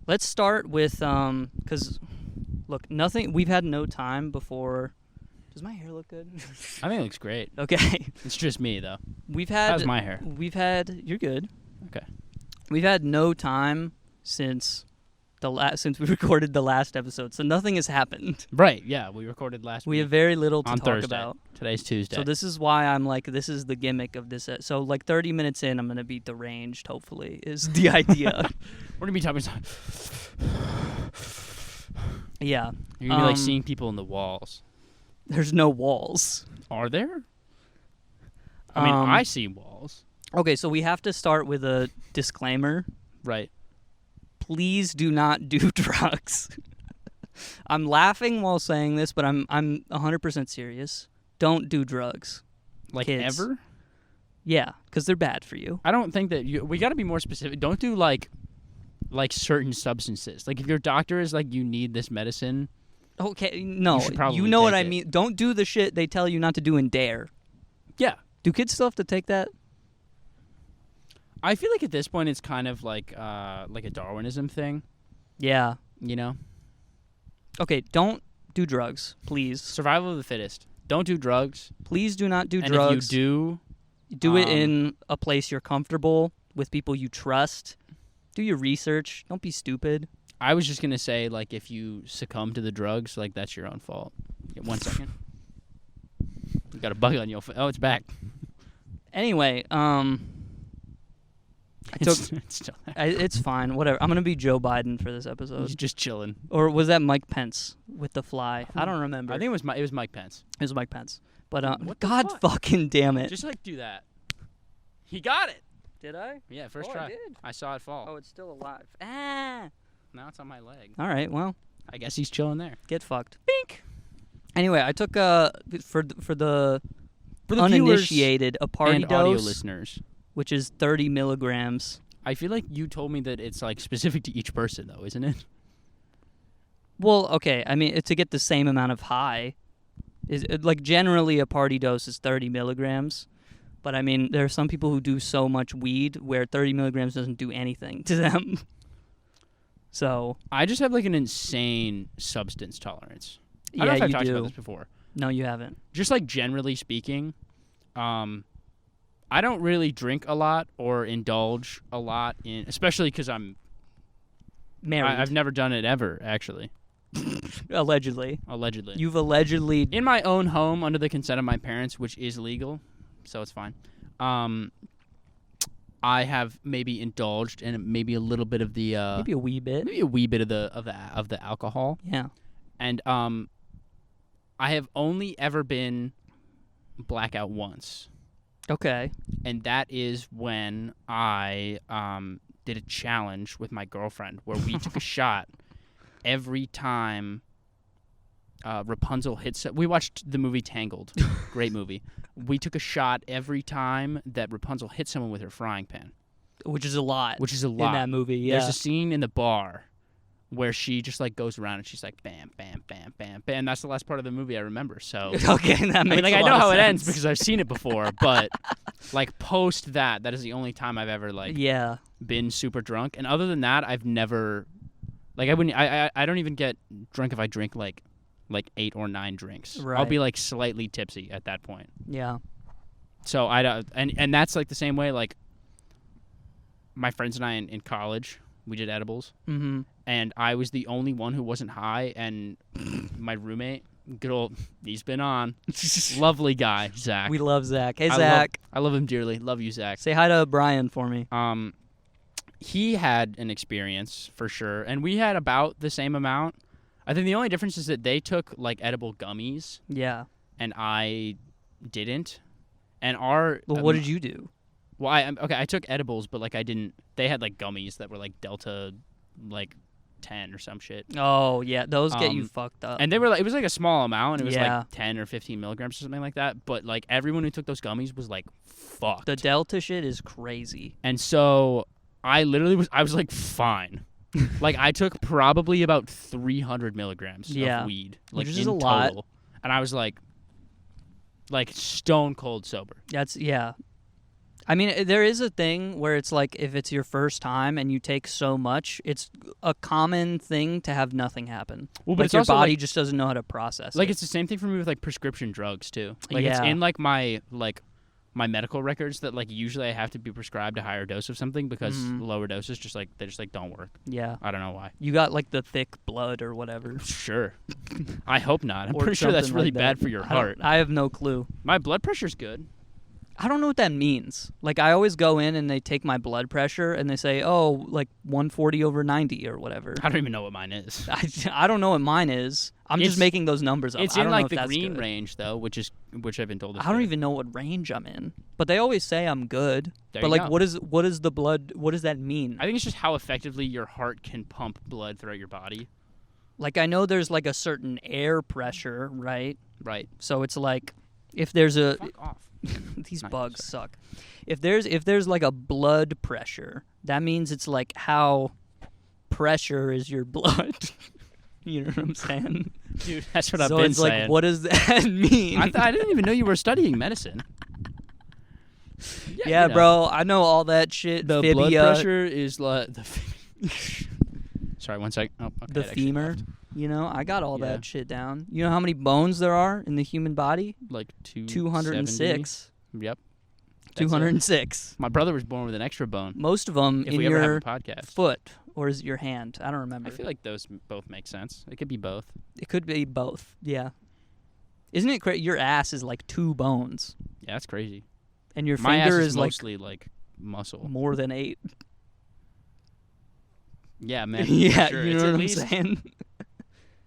Let's start with because look, we've had no time before. Does my hair look good? I think it looks great. Okay. It's just me though. How's my hair? You're good. Okay. We've had no time since we recorded the last episode, so nothing has happened. Right, yeah, we recorded last week. We have very little to on talk Thursday. about. Today's Tuesday. So this is why I'm like, this is the gimmick of this. So like 30 minutes in, I'm going to be deranged, hopefully, is the idea. We're going to be talking Yeah. You're going to be like seeing people in the walls. There's no walls. Are there? I mean, I see walls. Okay, so we have to start with a disclaimer. Right. Please do not do drugs. I'm laughing while saying this, but I'm 100% serious. Don't do drugs. Like Kids. ever? Yeah, because they're bad for you. I don't think that we got to be more specific. Don't do like certain substances. Like if your doctor is like, you need this medicine. Okay, no, you should probably you know what I take it. mean. Don't do the shit they tell you not to do in DARE. Yeah. Do kids still have to take that? I feel like at this point it's kind of like a Darwinism thing. Yeah. You know? Okay, don't do drugs, please. Survival of the fittest. Don't do drugs. Please do not do and drugs. And if you do it in a place you're comfortable with, people you trust. Do your research. Don't be stupid. I was just going to say, like, if you succumb to the drugs, like, that's your own fault. Get 1 second. You got a bug on your face. Oh, it's back. Anyway, It's still there. It's fine. Whatever. I'm going to be Joe Biden for this episode. He's just chilling. Or was that Mike Pence with the fly? I don't remember. I think it was Mike Pence. It was Mike Pence. But What the God fuck? fucking damn it. Just, like, do that. He got it. Did I? Yeah, first try. I did. I saw it fall. Oh, it's still alive. Ah. Now it's on my leg. All right. Well, I guess he's chilling there. get fucked. Bink. Anyway, I took for the For the uninitiated a party and audio dose, listeners. which is 30 milligrams. I feel like you told me that it's like specific to each person, though, isn't it? Well, okay. I mean, to get the same amount of high, like generally a party dose is 30 milligrams. But I mean, there are some people who do so much weed where 30 milligrams doesn't do anything to them. So I just have like an insane substance tolerance. I yeah, don't know if I've you talked do. about this before. No, you haven't. Just like generally speaking, I don't really drink a lot or indulge a lot in, especially because I'm Married. I've never done it ever, actually. Allegedly. Allegedly. You've allegedly. In my own home, under the consent of my parents, which is legal, so it's fine. I have maybe indulged in maybe a little bit of the Maybe a wee bit. maybe a wee bit of the alcohol, Yeah. and I have only ever been blackout once. Okay. And that is when I did a challenge with my girlfriend where we took a shot every time Rapunzel hits. We watched the movie Tangled. Great movie. We took a shot every time that Rapunzel hit someone with her frying pan. Which is a lot. Which is a lot. In that movie, yeah. There's a scene in the bar where she just like goes around and she's like bam, bam, bam, bam, bam. And that's the last part of the movie I remember. So Okay, that makes I a lot know of how it sense. ends because I've seen it before, but like post that is the only time I've ever like Yeah. been super drunk. And other than that, I've never like I don't even get drunk if I drink like 8 or 9 drinks. Right. I'll be like slightly tipsy at that point. Yeah. So I don't, and that's like the same way like my friends and I in college, we did edibles. Mm-hmm. And I was the only one who wasn't high, and my roommate, good old, he's been on, lovely guy, Zach. We love Zach. Hey, Zach. I love him dearly. Love you, Zach. Say hi to Brian for me. He had an experience for sure, and we had about the same amount. I think the only difference is that they took like edible gummies, Yeah. and I didn't. And our Well, what did you do? Well, I took edibles, but like I didn't. They had like gummies that were like Delta, like 10 or some shit. Oh, yeah. Those get you fucked up. And they were like, it was like a small amount. It was Yeah. like 10 or 15 milligrams or something like that. But like everyone who took those gummies was like fucked. The Delta shit is crazy. And so I literally was like fine. Like I took probably about 300 milligrams of weed, like which is in a lot. total. And I was like stone cold sober. Yeah. I mean, there is a thing where it's like if it's your first time and you take so much, it's a common thing to have nothing happen. Well, but like it's your also, body like, just doesn't know how to process like it. it's the same thing for me with like prescription drugs too. Like it's Yeah. in like my medical records that like usually I have to be prescribed a higher dose of something because lower doses just like they just like don't work. Yeah. I don't know why. You got like the thick blood or whatever. Sure. I hope not. I'm Or pretty sure that's something really like that. bad for your heart. I have no clue. My blood pressure's good. I don't know what that means. Like, I always go in and they take my blood pressure and they say, oh, like 140/90 or whatever. I don't even know what mine is. I don't know what mine is. I'm just It's- making those numbers up. It's I in don't like know if the that's green good. range though, which I've been told is I don't good. even know what range I'm in. But they always say I'm good. There But you like, go. what is the blood? What does that mean? I think it's just how effectively your heart can pump blood throughout your body. Like, I know there's like a certain air pressure, right? Right. So it's like, if there's a Fuck off. these Nice. bugs suck. If there's like a blood pressure, that means it's like how pressure is your blood. You know what I'm saying? Dude, that's what I've So been it's saying. like, what does that mean? I didn't even know you were studying medicine. yeah, you know. bro, I know all that shit. The Fibia, blood pressure is like the. Sorry, one sec. Oh, okay, the it actually femur. left. You know, I got all Yeah. that shit down. You know how many bones there are in the human body? Like 206. Yep. That's it. 206. My brother was born with an extra bone. Most of them If in we ever have your a podcast, foot, or is it your hand? I don't remember. I feel like those both make sense. It could be both. It could be both. Yeah. Isn't it crazy? Your ass is like 2 bones, Yeah, that's crazy. and your My ass finger is is like mostly like muscle. more than 8. Yeah, man. yeah, sure. you It's know at what I'm least, saying?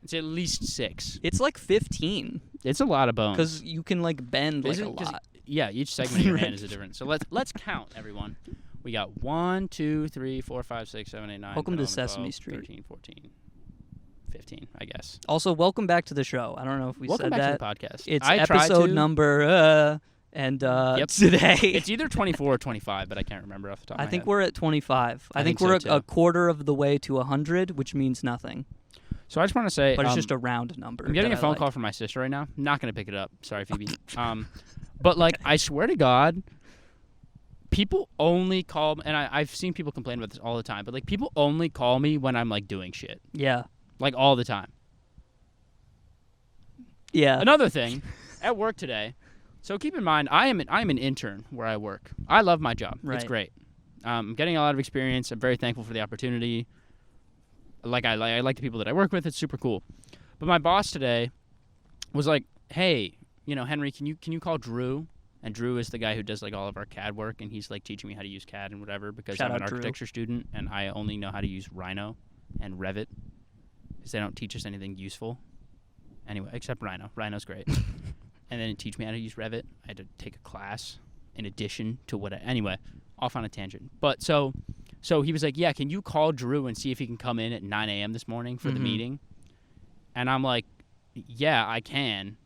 It's at least 6. It's like 15 It's a lot of bones. because you can like bend like a Isn't- 'cause- lot. Yeah, each segment of your hand Right. is a different. So let's count, everyone. We got 1, 2, 3, 4, 5, 6, 7, 8, 9. Welcome 10, to 11, Sesame 12, Street. 13, 14, 15, I guess. Also, welcome back to the show. I don't know if we Welcome said back that. to the podcast. It's I tried episode to. number and Yep. today It's either 24 or 25, but I can't remember off the top of I my think head. we're at 25. I think think we're so, a too. quarter of the way to 100, which means nothing. So I just want to say, But it's just a round number. I'm getting that a I phone like. call from my sister right now. I'm not gonna pick it up. Sorry, Phoebe. But like, I swear to God, people only call, and I've seen people complain about this all the time. But like, people only call me when I'm like doing shit, Yeah. like all the time. Yeah. Another thing, at work today. So keep in mind, I am an intern where I work. I love my job. Right. It's great. I'm getting a lot of experience. I'm very thankful for the opportunity. I like the people that I work with. It's super cool. But my boss today was like, "Hey, Henry, can you call Drew?" And Drew is the guy who does like all of our CAD work, and he's like teaching me how to use CAD and whatever because Shout I'm an out, Drew. architecture student and I only know how to use Rhino and Revit because they don't teach us anything useful. Anyway, except Rhino. Rhino's great. And then teach me how to use Revit. I had to take a class in addition to anyway, off on a tangent. But so he was like, "Yeah, can you call Drew and see if he can come in at 9 a.m. this morning for the meeting?" And I'm like, "Yeah, I can.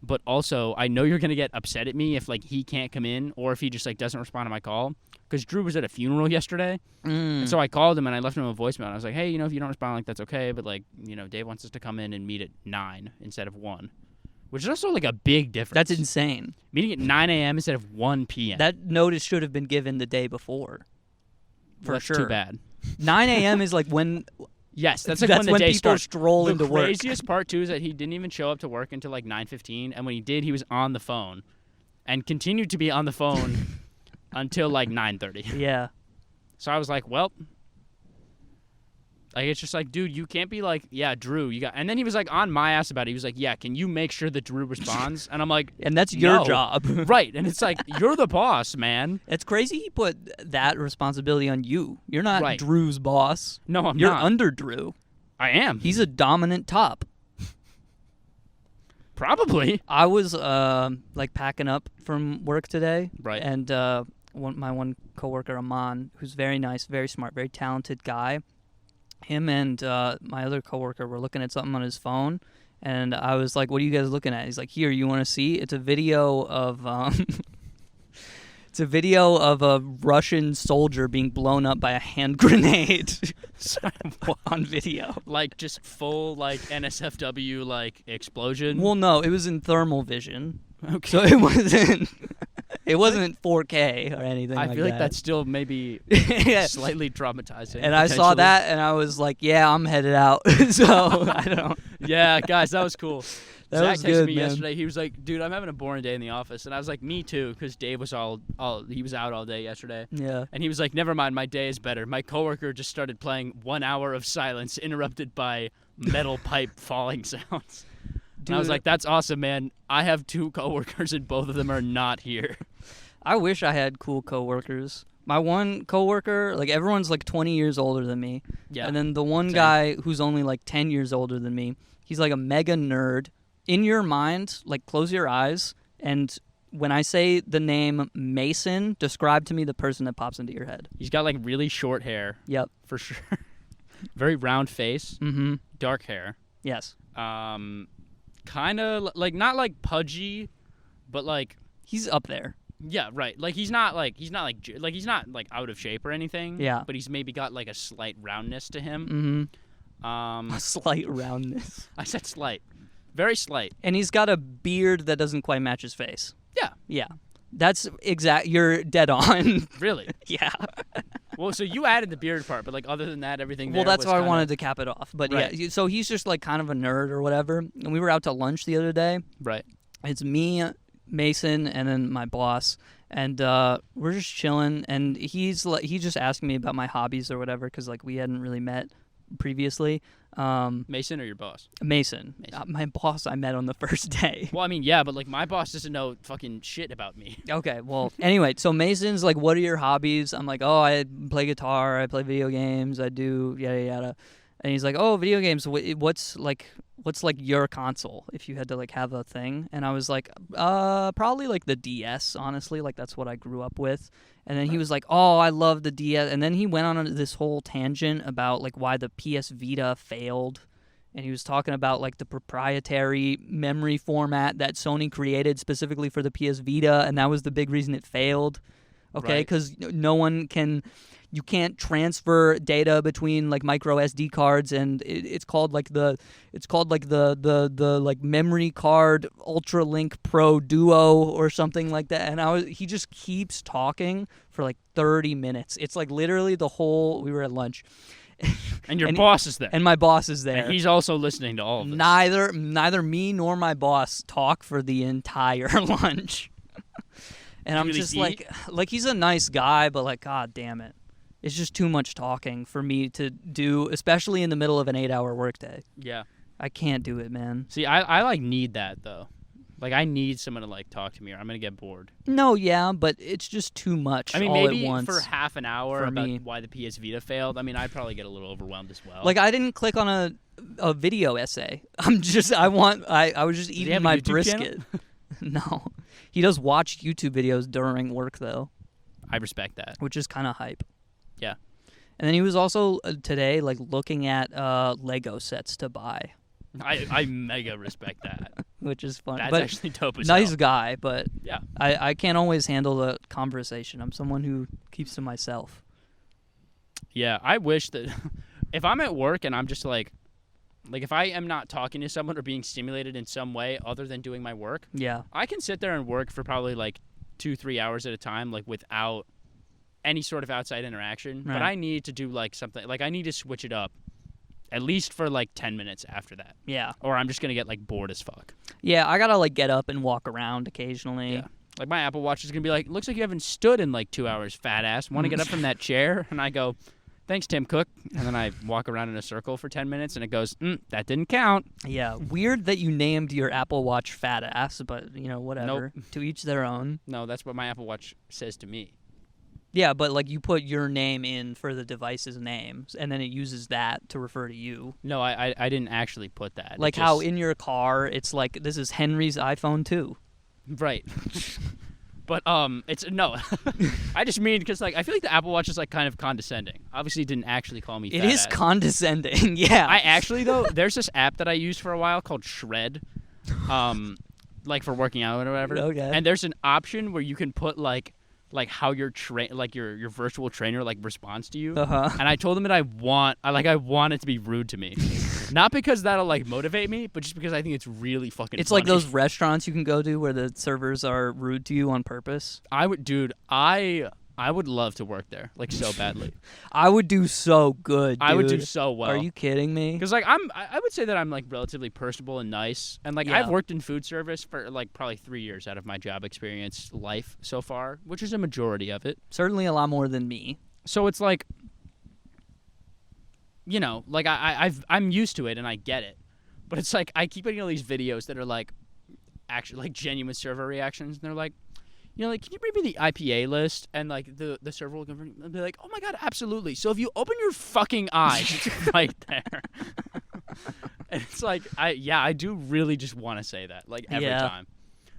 But also, I know you're going to get upset at me if like he can't come in or if he just like doesn't respond to my call because Drew was at a funeral yesterday." And so I called him and I left him a voicemail. And I was like, "Hey, if you don't respond, like that's okay, but like, Dave wants us to come in and meet at 9 instead of 1." Which is also like a big difference. That's insane. Meeting at 9 a.m. instead of 1 p.m. That notice should have been given the day before. For That's sure. too bad. 9 a.m. is like when Yes, that's like when the day people starts. stroll The into work. craziest part too is that he didn't even show up to work until like 9:15, and when he did, he was on the phone, and continued to be on the phone until like 9:30. Yeah. So I was like, well, like it's just like, dude, you can't be like, yeah, Drew, you got. And then he was like on my ass about it. He was like, yeah, can you make sure that Drew responds? And I'm like, And that's your no. job. Right? And it's like you're the boss, man. It's crazy he put that responsibility on you. You're not Right. Drew's boss. No, I'm You're not. under Drew. I am. He's a dominant top. Probably. I was like packing up from work today, Right. And my one coworker Aman, who's very nice, very smart, very talented guy. Him and my other coworker were looking at something on his phone, and I was like, "What are you guys looking at?" He's like, "Here, you want to see? It's a video of it's a video of a Russian soldier being blown up by a hand grenade on video." Like just full like NSFW like explosion. Well, no, it was in thermal vision. Okay. So it wasn't. It wasn't 4K or anything I like feel like that. that's still maybe Yeah. slightly traumatizing. And I saw potentially. that, and I was like, yeah, I'm headed out. So, I don't. Yeah, guys, that was cool. That Zach was texted good, me man. yesterday. He was like, "Dude, I'm having a boring day in the office," and I was like, "Me too," because Dave was he was out all day yesterday. Yeah. And he was like, "Never mind, my day is better. My coworker just started playing 1 hour of silence, interrupted by metal pipe falling sounds." And I was Dude. like, "That's awesome, man. I have 2 coworkers, and both of them are not here." I wish I had cool coworkers. My one coworker, like everyone's like 20 years older than me. Yeah. And then the one Same. guy who's only like 10 years older than me, he's like a mega nerd. In your mind, like close your eyes, and when I say the name Mason, describe to me the person that pops into your head. He's got like really short hair, Yep. for sure. Very round face, Mm-hmm. dark hair. Yes. Kind of like not like pudgy, but like He's up there. yeah, right. Like he's not like out of shape or anything. Yeah. But he's maybe got like a slight roundness to him. Mm-hmm. A slight roundness. I said slight, very slight. And he's got a beard that doesn't quite match his face. Yeah, Yeah. That's exact. You're dead on. really. Yeah. Well, so you added the beard part, but like other than that, everything. Well, there that's was why I kinda- wanted to cap it off. But Right. yeah, so he's just like kind of a nerd or whatever. And we were out to lunch the other day. Right. It's me, Mason, and then my boss, and we're just chilling. And he's just asking me about my hobbies or whatever because like we hadn't really met previously. Mason or your boss? Mason. Mason. My boss I met on the first day. Well, I mean, yeah, but like my boss doesn't know fucking shit about me. Okay, well, anyway, so Mason's like, what are your hobbies? I'm like, oh, I play guitar, I play video games, I do yada yada. And he's like, oh, video games, what's like your console if you had to like have a thing? And I was like, probably like the DS, honestly, like that's what I grew up with. And then he was like, oh, I love the DS. And then he went on this whole tangent about like why the PS Vita failed. And he was talking about like the proprietary memory format that Sony created specifically for the PS Vita, and that was the big reason it failed. Okay, Right. because you can't transfer data between like micro SD cards, and it's called like the like memory card Ultralink Pro Duo or something like that. And he just keeps talking for like 30 minutes. It's like literally we were at lunch. And your And- boss is there. And my boss is there. And he's also listening to all of this. Neither me nor my boss talk for the entire lunch. And I'm Really just eat? like he's a nice guy, but like, god damn it. It's just too much talking for me to do, especially in the middle of an 8-hour workday. Yeah. I can't do it, man. See, I like need that though. Like I need someone to like talk to me, or I'm gonna get bored. No, yeah, but it's just too much I mean, all maybe at once. for half an hour for about me. why the PS Vita failed. I mean, I'd probably get a little overwhelmed as well. Like I didn't click on a video essay. I was just he eating have a my YouTube channel? brisket. No. He does watch YouTube videos during work though, I respect that. which is kind of hype. Yeah. And then he was also today like looking at Lego sets to buy, I mega respect that. which is fun. That's but actually dope as nice hell. guy, but Yeah. I can't always handle the conversation. I'm someone who keeps to myself. Yeah, I wish that if I'm at work and I'm just like if I am not talking to someone or being stimulated in some way other than doing my work, Yeah. I can sit there and work for probably like 2-3 hours at a time, like without any sort of outside interaction. But Right. I need to do like something, like I need to switch it up at least for like 10 minutes after that, Yeah. or I'm just going to get like bored as fuck. Yeah, I gotta like get up and walk around occasionally. Yeah. Like my Apple Watch is going to be like, looks like you haven't stood in like 2 hours, fat ass. Want to get up from that chair? And I go, thanks, Tim Cook. And then I walk around in a circle for 10 minutes and it goes, that didn't count. Yeah, weird that you named your Apple Watch fat ass, but whatever. To each their own. No, that's what my Apple Watch says to me. Yeah, but like you put your name in for the device's name, and then it uses that to refer to you. No, I didn't actually put that. It Like how just- in your car, it's like this is Henry's iPhone 2. Right. But it's no. I just mean because like I feel like the Apple Watch is like kind of condescending. Obviously, it didn't actually call me. It fat is ass. condescending. Yeah. I actually though, there's this app that I used for a while called Shred, like for working out or whatever. Okay. And there's an option where you can put like how your your virtual trainer like responds to you. Uh-huh. And I told them that I want it to be rude to me. Not because that'll like motivate me, but just because I think it's really fucking It's funny. like those restaurants you can go to where the servers are rude to you on purpose. I would love to work there, like so badly. I would do so good, dude. I would do so well. Are you kidding me? Because like I would say that I'm like relatively personable and nice, and like Yeah. I've worked in food service for like probably 3 years out of my job experience life so far, which is a majority of it. Certainly a lot more than me. So it's like, you know, like I'm used to it and I get it, but it's like I keep getting all these videos that are like actually like genuine server reactions, and they're like, you know, like, can you read me the IPA list? And like the server will be like, oh my god, absolutely. So if you open your fucking eyes, it's right there. And it's like, I do really just want to say that like every time.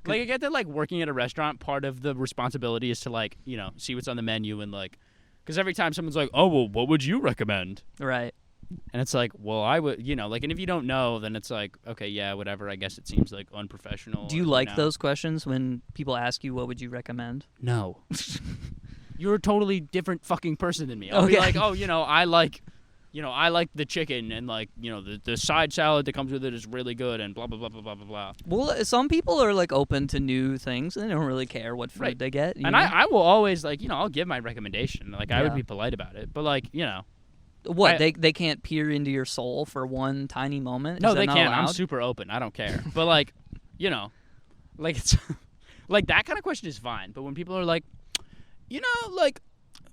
Like I get that like working at a restaurant, part of the responsibility is to like, you know, see what's on the menu and like, because every time someone's like, oh well, what would you recommend? Right. And it's like, well, I would, you know, like, and if you don't know, then it's like, okay, yeah, whatever. I guess it seems like unprofessional. Do you like those questions when people ask you what would you recommend? No. You're a totally different fucking person than me. I'll be like, oh, I like the chicken, and like, the side salad that comes with it is really good, and blah blah blah blah blah blah blah. Well, some people are like open to new things and they don't really care what food they get. And I will always like, I'll give my recommendation. Like I would be polite about it, but like, What, they can't peer into your soul for one tiny moment? No, Is that they not can't. allowed? I'm super open. I don't care. But like, like it's like that kind of question is fine. But when people are like, like,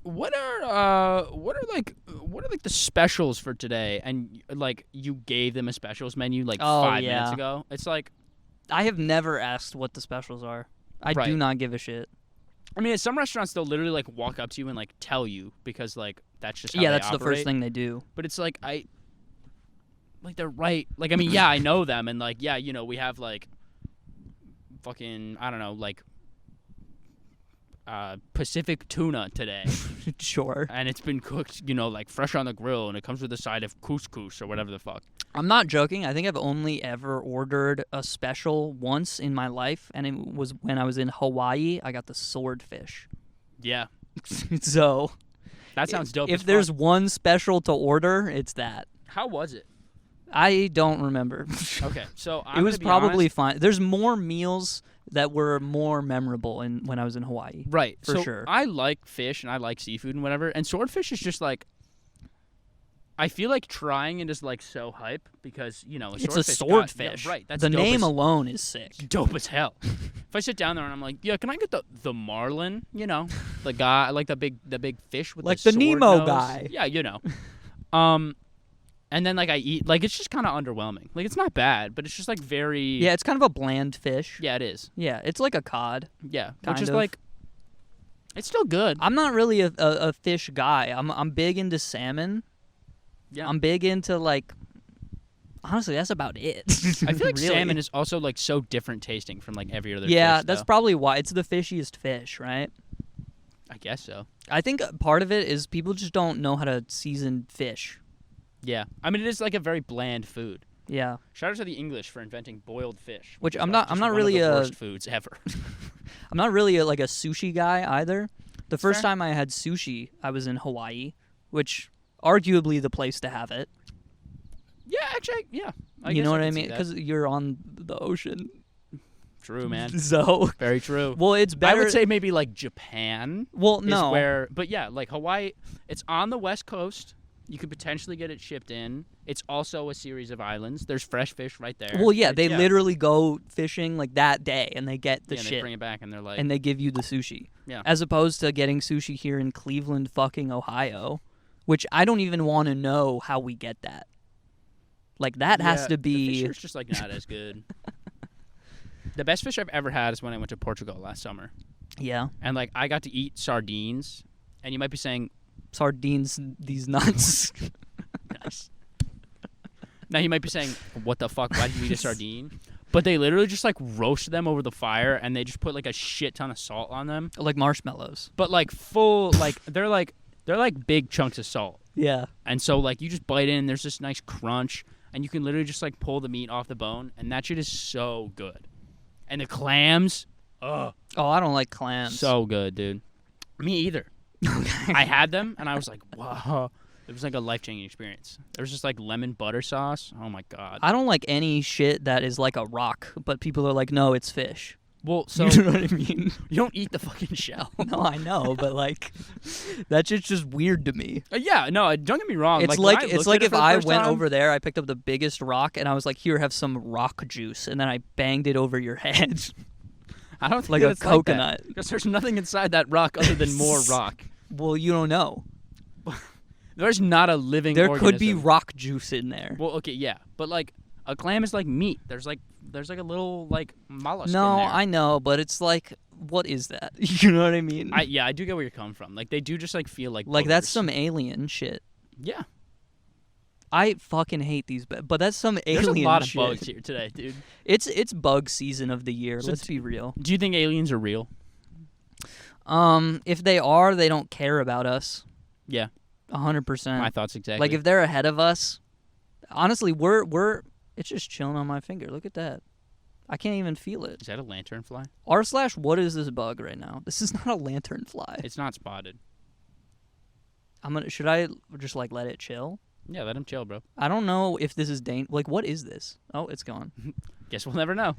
what are the specials for today? And like you gave them a specials menu like 5 minutes ago. It's like, I have never asked what the specials are. I do not give a shit. I mean, at some restaurants they'll literally like walk up to you and like tell you, because like that's just how that's they the first thing they do. But it's like they're right. Like I mean, yeah, I know them, and like we have like fucking I don't know, like Pacific tuna today. Sure. And it's been cooked, like fresh on the grill, and it comes with a side of couscous or whatever the fuck. I'm not joking. I think I've only ever ordered a special once in my life, and it was when I was in Hawaii. I got the swordfish. Yeah. So that sounds dope. If there's one special to order, it's that. How was it? I don't remember. Okay, so it was probably fine. There's more meals that were more memorable when I was in Hawaii. Right. For sure. I like fish and I like seafood and whatever, and swordfish is just like, I feel like trying it is like so hype because, it's a swordfish. Right. That's the dope name alone is sick. Dope as hell. If I sit down there and I'm like, yeah, can I get the marlin? The guy, like the big fish with like the the sword Nemo nose. guy. Yeah, and then like I eat, like it's just kind of underwhelming. Like it's not bad, but it's just like very. Yeah, it's kind of a bland fish. Yeah, it is. Yeah, it's like a cod. Yeah, kind which is of. like. It's still good. I'm not really a fish guy. I'm big into salmon. Yeah. I'm big into like. Honestly, that's about it. I feel like really. salmon is also like so different tasting from like every other fish. Yeah, that's though. probably why it's the fishiest fish, right? I guess so. I think part of it is people just don't know how to season fish. Yeah, I mean it is like a very bland food. Yeah. Shout out to the English for inventing boiled fish, which I'm not really one of the worst foods ever. I'm not really like a sushi guy either. The first Fair. time I had sushi, I was in Hawaii, which arguably the place to have it. Yeah, actually, yeah. You know what I mean? Because you're on the ocean. True, man. So very true. Well, it's better. I would say maybe like Japan. Well, no. But yeah, like Hawaii, it's on the West Coast. You could potentially get it shipped in. It's also a series of islands. There's fresh fish right there. Well, yeah, they literally go fishing like that day, and they get the shit. They bring it back, and they're like, and they give you the sushi. Yeah. As opposed to getting sushi here in Cleveland, fucking Ohio, which I don't even want to know how we get that. Like that has to be. The fish is just like not as good. The best fish I've ever had is when I went to Portugal last summer. Yeah. And like I got to eat sardines, and you might be saying, sardines, these nuts. Nice. Now you might be saying, what the fuck? Why did you eat a sardine? But they literally just like roast them over the fire, and they just put like a shit ton of salt on them, like marshmallows. But like full, like they're like big chunks of salt. Yeah. And so like you just bite in, and there's this nice crunch, and you can literally just like pull the meat off the bone, and that shit is so good. And the clams, oh, I don't like clams. So good, dude. Me either. I had them, and I was like, wow. It was like a life-changing experience. There was just like lemon butter sauce. Oh my god. I don't like any shit that is like a rock, but people are like, no, it's fish. Well, so You know what I mean? you don't eat the fucking shell. No, I know, but like, that shit's just weird to me. Yeah, no, don't get me wrong. It's when like I it's looked like at it if for the I first went time- over there, I picked up the biggest rock, and I was like, here, have some rock juice, and then I banged it over your head I don't think like a it's coconut. because there's nothing inside that rock other than more rock. Well, you don't know. There's not a living. There could be organism. rock juice in there. Well, okay, yeah, but like a clam is like meat. There's like a little like mollusk. No, in there. I know, but it's like, what is that? You know what I mean? I do get where you're coming from. Like they do just like feel like that's boogers. some alien shit. Yeah. I fucking hate these, but that's some alien There's a lot of shit. bugs here today, dude. It's bug season of the year. So Let's be real. Do you think aliens are real? If they are, they don't care about us. Yeah. 100%. My thoughts exactly. Like if they're ahead of us, honestly, we're it's just chilling on my finger. Look at that. I can't even feel it. Is that a lanternfly? What is this bug right now? This is not a lanternfly. It's not spotted. Should I just like let it chill? Yeah, let him chill, bro. I don't know if this is like what is this? Oh, it's gone. Guess we'll never know.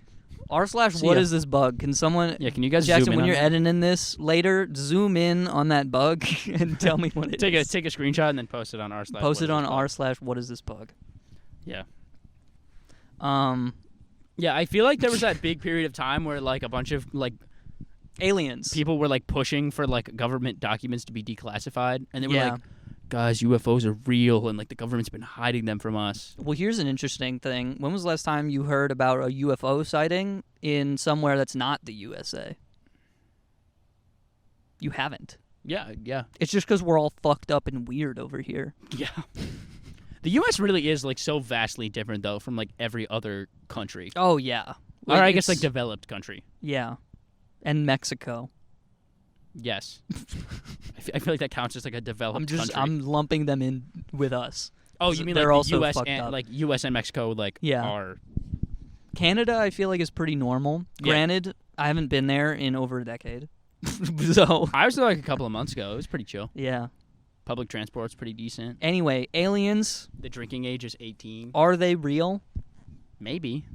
See What ya. is this bug? Can someone Yeah, can you guys Jackson, zoom in when on you're that? editing this later, zoom in on that bug and tell me what it is. Take a screenshot and then post it on r/. Post it on r/what is this bug? Yeah. Um, Yeah, I feel like there was that big period of time where like a bunch of like aliens. people were like pushing for like government documents to be declassified, and they were Yeah. like, "Guys, UFOs are real, and like the government's been hiding them from us." Well, here's an interesting thing. When was the last time you heard about a UFO sighting in somewhere that's not the USA? You haven't. Yeah, yeah, It's just because we're all fucked up and weird over here. yeah. The U.S. really is like so vastly different though from like every other country, Oh, yeah. or I guess like It's- developed country. Yeah. And Mexico. Yes, I feel like that counts as like a developed country. I'm lumping them in with us. Oh, you mean they're like also the U.S. fucked and up. like U.S. and Mexico like Yeah. are Canada, I feel like, is pretty normal. Yeah. Granted, I haven't been there in over a decade. So, I was there like a couple of months ago. It was pretty chill. yeah. Public transport's pretty decent. Anyway, aliens, The drinking age is 18. are they real? Maybe.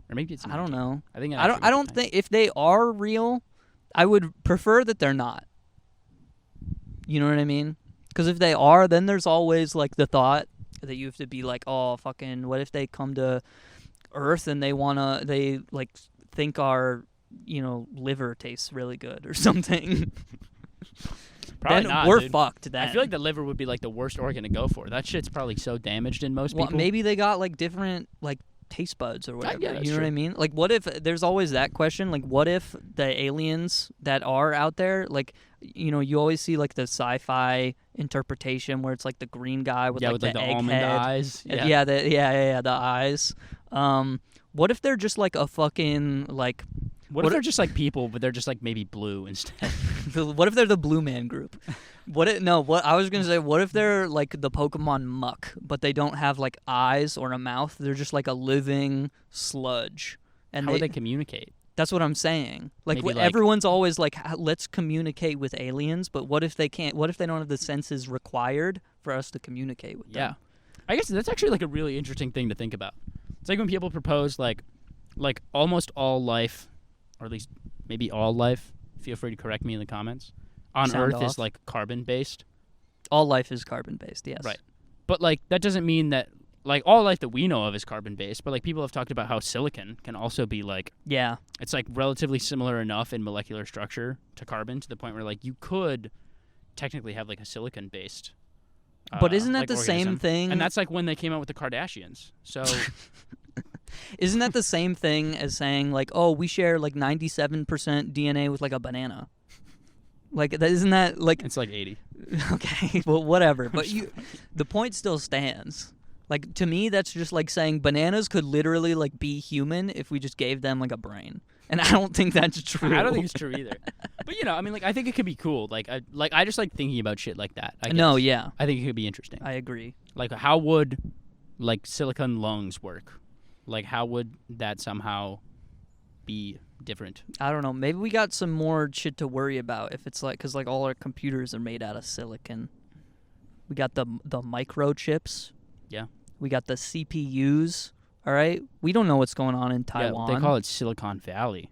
Or maybe it's I don't 19. know. I think I don't think if they are real, I would prefer that they're not. You know what I mean? Because if they are, then there's always like the thought that you have to be like, oh, fucking, what if they come to Earth and they like think our, liver tastes really good or something. Probably then not, we're dude. fucked then. I feel like the liver would be like the worst organ to go for. That shit's probably so damaged in most well, people. maybe they got like different like taste buds or whatever. yeah, that's you know what I true. mean? Like, what if there's always that question? Like, what if the aliens that are out there, like, you always see like the sci-fi interpretation where it's like the green guy with yeah, like with the like the egg almond head. eyes. Yeah, the eyes. What if they're just like a fucking like? What if they're just like people, but they're just like maybe blue instead? What if they're the Blue Man Group? What I was gonna say, what if they're like the Pokemon Muck, but they don't have like eyes or a mouth? They're just like a living sludge. And How would they communicate? That's what I'm saying. Like, Maybe, like- everyone's always like, let's communicate with aliens, but what if they can't? What if they don't have the senses required for us to communicate with Yeah. them? I guess that's actually like a really interesting thing to think about. It's like when people propose like almost all life, or at least maybe all life, feel free to correct me in the comments, on Sound Earth off. is like carbon based. All life is carbon based. Yes. Right. But like that doesn't mean that like all life that we know of is carbon based, but like people have talked about how silicon can also be like Yeah. it's like relatively similar enough in molecular structure to carbon to the point where like you could technically have like a silicon based But isn't that like, the same organism. thing? And that's like when they came out with the Kardashians. So Isn't that the same thing as saying like, oh, we share like 97% DNA with like a banana? Like, isn't that like? it's like 80. Okay, well, whatever. But the point still stands. Like, to me, that's just like saying bananas could literally like be human if we just gave them like a brain, and I don't think that's true. I don't think it's true either. But I mean, like I think it could be cool. Like I just like thinking about shit like that. I No, guess. yeah, I think it could be interesting. I agree. Like how would like silicon lungs work? Like how would that somehow be different? I don't know. Maybe we got some more shit to worry about if it's like, because like all our computers are made out of silicon. We got the microchips. Yeah. We got the CPUs. All right. We don't know what's going on in Taiwan. Yeah, they call it Silicon Valley.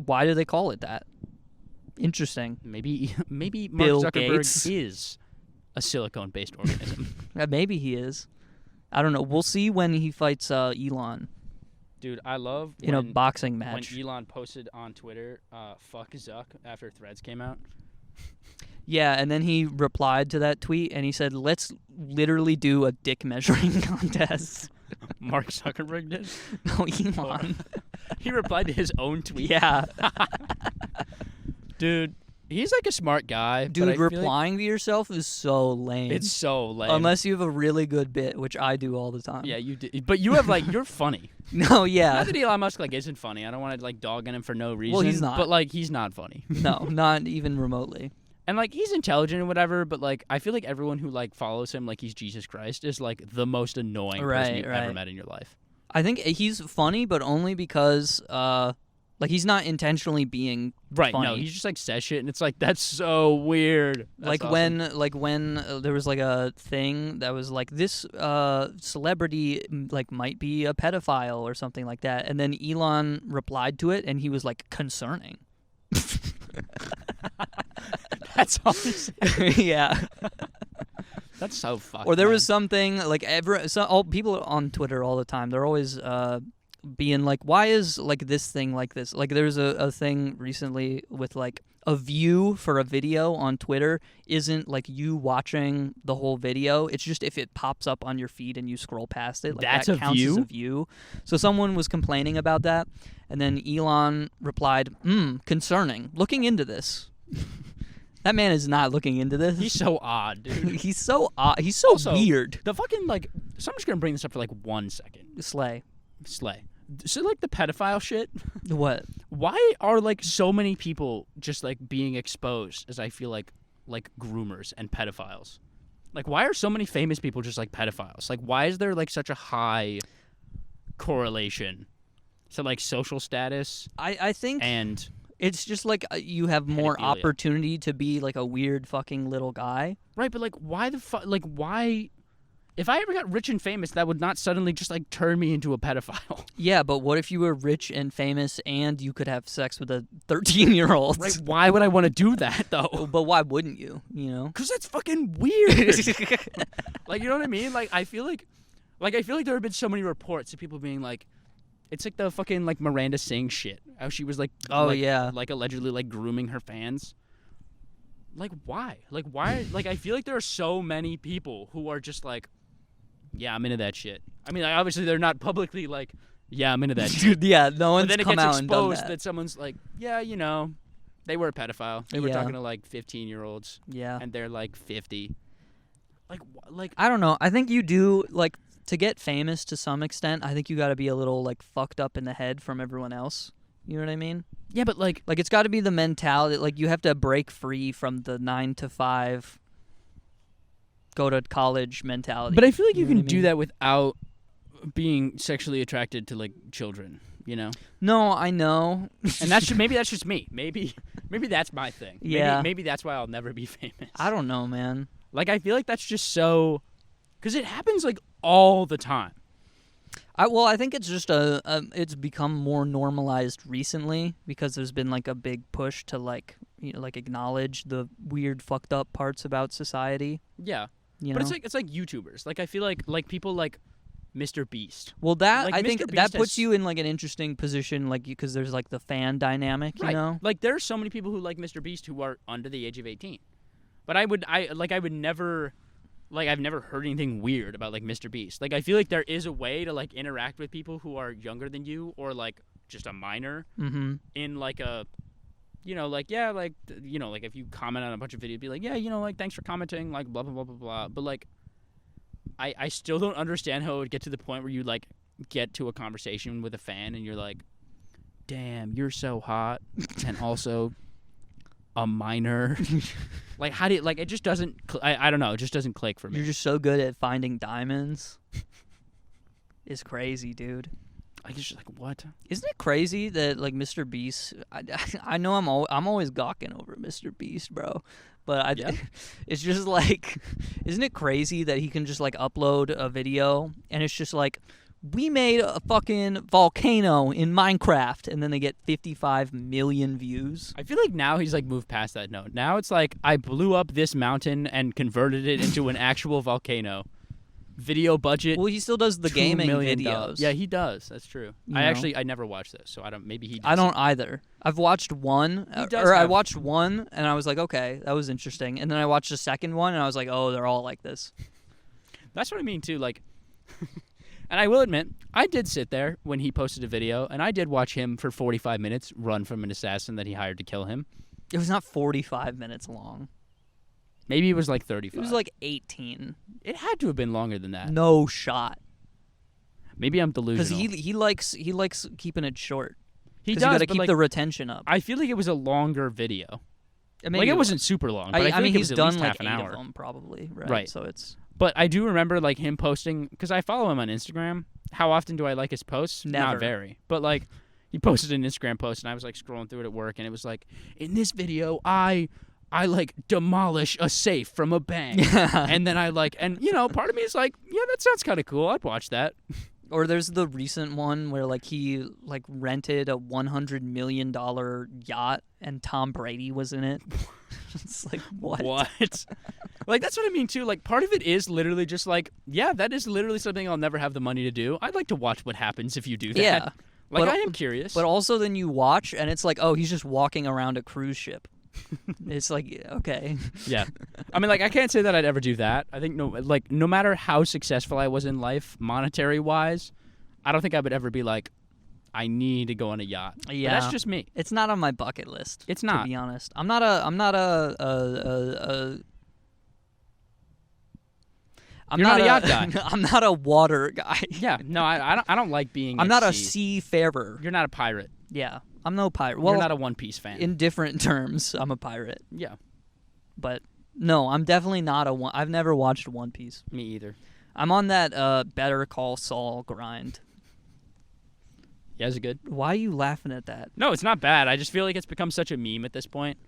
Why do they call it that? Interesting. Maybe Mark Bill Zuckerberg Gates. is a silicone-based organism. Maybe he is. I don't know. We'll see when he fights Elon Dude, I love in a boxing match. when Elon posted on Twitter, "fuck Zuck" after Threads came out. Yeah, and then he replied to that tweet and he said, "Let's literally do a dick measuring contest." Mark Zuckerberg did. No, Elon. He replied to his own tweet. Yeah. Dude, he's like a smart guy. but I Dude, feel like replying to yourself is so lame. it's so lame. Unless you have a really good bit, which I do all the time. yeah, you did. But you have you're funny. No, yeah. Not that Elon Musk isn't funny. I don't want to dog on him for no reason. Well, he's not. But he's not funny. No, not even remotely. And he's intelligent and whatever, but I feel like everyone who follows him like he's Jesus Christ is the most annoying person you've ever met in your life. I think he's funny, but only because he's not intentionally being Right, funny. no, he just says shit and it's that's so weird. That's awesome. when there was a thing that was this celebrity might be a pedophile or something like that, and then Elon replied to it and he was concerning. That's all he said. Yeah. That's so fucked. Or there man. was something people on Twitter all the time. They're always being why is this thing like this? There's a thing recently with a view for a video on Twitter isn't you watching the whole video. It's just if it pops up on your feed and you scroll past it. That's that a counts view? as a view. So someone was complaining about that, and then Elon replied, "Concerning. Looking into this." That man is not looking into this. He's so odd, dude. He's so odd. He's so Also, weird. The fucking so I'm just gonna bring this up for 1 second. Slay. So the pedophile shit. What? Why are so many people just being exposed as I feel like groomers and pedophiles? Why are so many famous people just pedophiles? Why is there such a high correlation to social status I think and it's just you have more pedophilia? opportunity to be a weird fucking little guy. Right, but why the fuck why if I ever got rich and famous, that would not suddenly just turn me into a pedophile. Yeah, but what if you were rich and famous and you could have sex with a 13-year-old? Right, why would I want to do that though? But why wouldn't you? Because that's fucking weird. You know what I mean? I feel like there have been so many reports of people being it's the fucking Miranda Singh shit. How she was yeah, allegedly grooming her fans. Why? Why? I feel like there are so many people who are just yeah, I'm into that shit. I mean, obviously they're not publicly yeah, I'm into that shit. Yeah, no one's But then it come gets out and done exposed that. someone's yeah, they were a pedophile. They were Yeah. talking to 15-year-olds. Yeah. And they're 50. I don't know. I think you do to get famous to some extent. I think you got to be a little fucked up in the head from everyone else. You know what I mean? Yeah, but it's got to be the mentality. You have to break free from the 9 to 5, go to college mentality. But I feel like you know what can I do mean? that without being sexually attracted to children. No, I know. And maybe that's just me. Maybe that's my thing. Yeah. Maybe that's why I'll never be famous. I don't know, man. I feel like that's just so, because it happens all the time. I think it's just it's become more normalized recently because there's been a big push to acknowledge the weird fucked up parts about society. Yeah. You But know? it's YouTubers. I feel like people Mr. Beast. Well, that I think Mr. that Beast puts has- you in an interesting position, because there's the fan dynamic, Right. you know. There are so many people who like Mr. Beast who are under the age of 18. But I would never, I've never heard anything weird about Mr. Beast. I feel like there is a way to interact with people who are younger than you or just a minor Mm-hmm. in a, if you comment on a bunch of videos, be yeah, thanks for commenting, blah blah blah blah blah. But I still don't understand how it would get to the point where you get to a conversation with a fan and you're damn, you're so hot, and also a minor. How do you, it just doesn't, I don't know, it just doesn't click for me. You're just so good at finding diamonds. It's crazy, dude. It's just what? Isn't it crazy that Mr. Beast? I know I'm always gawking over Mr. Beast, bro. but Yeah. it's just like, isn't it crazy that he can just like upload a video and it's just like, we made a fucking volcano in Minecraft, and then they get 55 million views. I feel like now he's like moved past that note. Now it's like I blew up this mountain and converted it into an actual volcano. Video budget. Well, he still does the $2 gaming million. videos. Yeah, he does. That's true. You I know? never watched this, so I don't. Maybe he. I don't either. I've watched one, He does I have- watched one, and I was like, okay, that was interesting. And then I watched the second one, and I was like, oh, they're all like this. That's what I mean too. Like, and I will admit, I did sit there when he posted a video, and I did watch him for 45 minutes run from an assassin that he hired to kill him. It was not 45 minutes long. Maybe it was like 35. It was like 18. It had to have been longer than that. No shot. Maybe I'm Because delusional. he likes keeping it short. He Because does, you got to but, keep like, the retention up. I feel like it was a longer video. Maybe Like it wasn't super long, but I, feel mean, like it he's was at done least like half an 8 hour. of them probably, right? Right. So it's But I do remember like him posting, because I follow him on Instagram. How often do I like his posts? Never. Not very. But like he posted an Instagram post, and I was like scrolling through it at work, and it was like, in this video, I like demolish a safe from a bank. And then I like, and you know, part of me is like, yeah, that sounds kind of cool. I'd watch that. Or there's the recent one where like he like rented a $100 million yacht and Tom Brady was in it. It's like what? Like that's what I mean too. Like part of it is literally just like, yeah, that is literally something I'll never have the money to do. I'd like to watch what happens if you do that. Yeah. Like But- I am curious. But also then you watch and it's like, oh, he's just walking around a cruise ship. It's like, okay. Yeah. I mean, like, I can't say that I'd ever do that. I think, no matter how successful I was in life, monetary-wise, I don't think I would ever be like, I need to go on a yacht. But Yeah. that's just me. It's not on my bucket list. It's not. To be honest. I'm not a You're not a yacht guy. I'm not a water guy. Yeah. No, I don't like being I'm at not a sea. seafarer. You're not a pirate. Yeah. I'm no pirate. Well, You're not a One Piece fan. in different terms, I'm a pirate. Yeah. But no, I'm definitely not a one. I've never watched One Piece. Me either. I'm on that Better Call Saul grind. Yeah, is it good? Why are you laughing at that? No, it's not bad. I just feel like it's become such a meme at this point.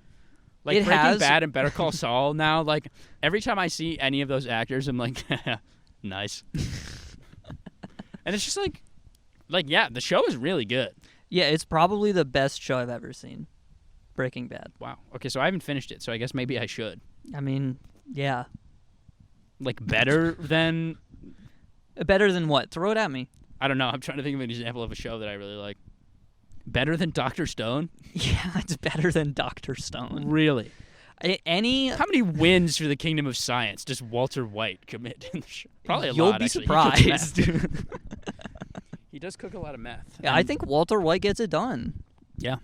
Like It Breaking has. Bad and Better Call Saul now, like every time I see any of those actors, I'm like, nice. And it's just like yeah, the show is really good. Yeah, it's probably the best show I've ever seen. Breaking Bad. Wow. Okay, so I haven't finished it, so I guess maybe I should. I mean, yeah. Like better than Better than what? Throw it at me. I don't know. I'm trying to think of an example of a show that I really like. Better than Dr. Stone? Yeah, it's better than Dr. Stone. Really? Any How many wins for the Kingdom of Science does Walter White commit in the show? Probably a You'll lot. be actually. He cooks surprised. meth. He does cook a lot of meth. Yeah, I And- think Walter White gets it done. Yeah.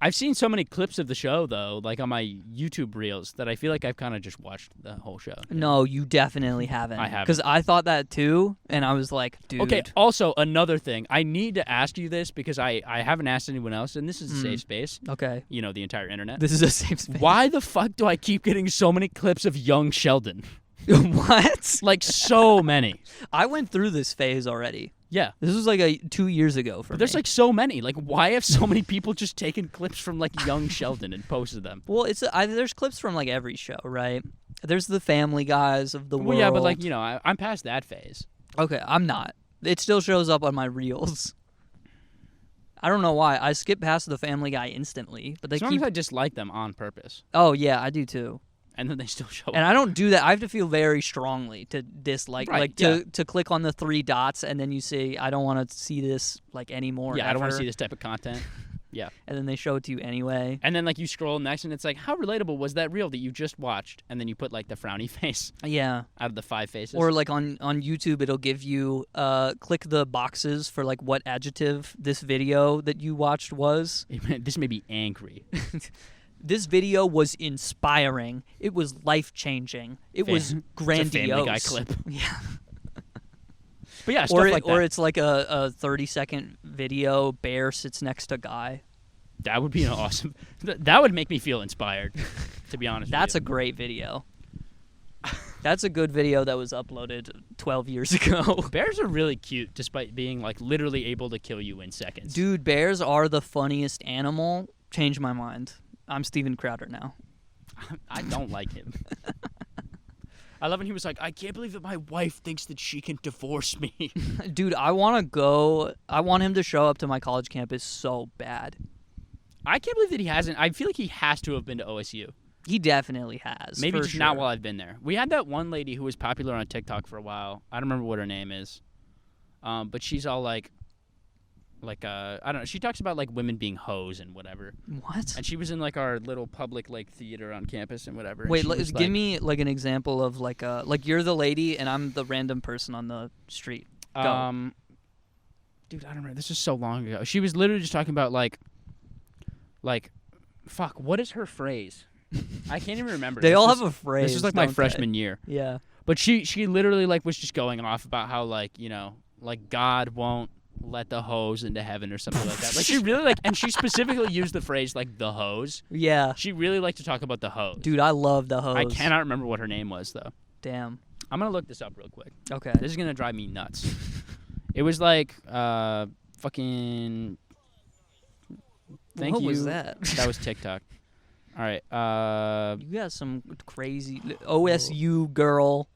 I've seen so many clips of the show, though, like on my YouTube reels, that I feel like I've kind of just watched the whole show. No, you definitely haven't. I haven't. Because I thought that too, and I was like, dude. Okay, also, another thing. I need to ask you this because I haven't asked anyone else, and this is a safe space. Okay. You know, the entire internet. This is a safe space. Why the fuck do I keep getting so many clips of young Sheldon? What? Like, so many. I went through this phase already. Yeah. This was like 2 years ago for But there's me. like so many. Like, why have so many people just taken clips from like young Sheldon and posted them? Well, there's clips from like every show, right? There's the Family Guys of the world. Well, yeah, but like, you know, I'm past that phase. Okay, I'm not. It still shows up on my reels. I don't know why. I skip past the Family Guy instantly, but they Sometimes keep. I dislike them on purpose, Oh yeah, I do too. and then they still show And up. I don't do that. I have to feel very strongly to dislike, Right, like to click on the 3 dots, and then you see I don't want to see this like anymore. Yeah, I don't want to ever. see this type of content. Yeah. And then they show it to you anyway. And then like you scroll next, and it's like, how relatable was that reel that you just watched? And then you put like the frowny face Yeah. out of the 5 faces. Or like on YouTube, it'll give you click the boxes for like what adjective this video that you watched was. This may be angry. This video was inspiring. It was life-changing. It was grandiose. It's a Family Guy clip. Yeah. But yeah, stuff like that. Or it's like a 30-second video. Bear sits next to guy. That would be an awesome. That would make me feel inspired. To be honest, That's a with great video. That's a good video that was uploaded 12 years ago. you. Bears are really cute, despite being like literally able to kill you in seconds. Dude, bears are the funniest animal. Change my mind. I'm Steven Crowder now. I don't like him. I love when he was like, I can't believe that my wife thinks that she can divorce me. Dude, I want to go. I want him to show up to my college campus so bad. I can't believe that he hasn't. I feel like he has to have been to OSU. He definitely has. Maybe for just sure. not while I've been there. We had that one lady who was popular on TikTok for a while. I don't remember what her name is. But she's all like I don't know. She talks about like women being hoes and whatever. What? And she was in like our little public like theater on campus and whatever. Wait, and give me like an example of like you're the lady and I'm the random person on the street. Go. Dude, I don't remember. This is so long ago. She was literally just talking about like, fuck. What is her phrase? I can't even remember. They all have a phrase. This is like my don't freshman year. Yeah. But she literally like was just going off about how like like God won't let the hose into heaven or something like that. Like she really like, and she specifically used the phrase like the hose. Yeah. She really liked to talk about the hose. Dude, I love the hose. I cannot remember what her name was though. Damn. I'm gonna look this up real quick. Okay. This is gonna drive me nuts. It was like fucking. Thank what you. was that? That was TikTok. All right. You got some crazy OSU girl.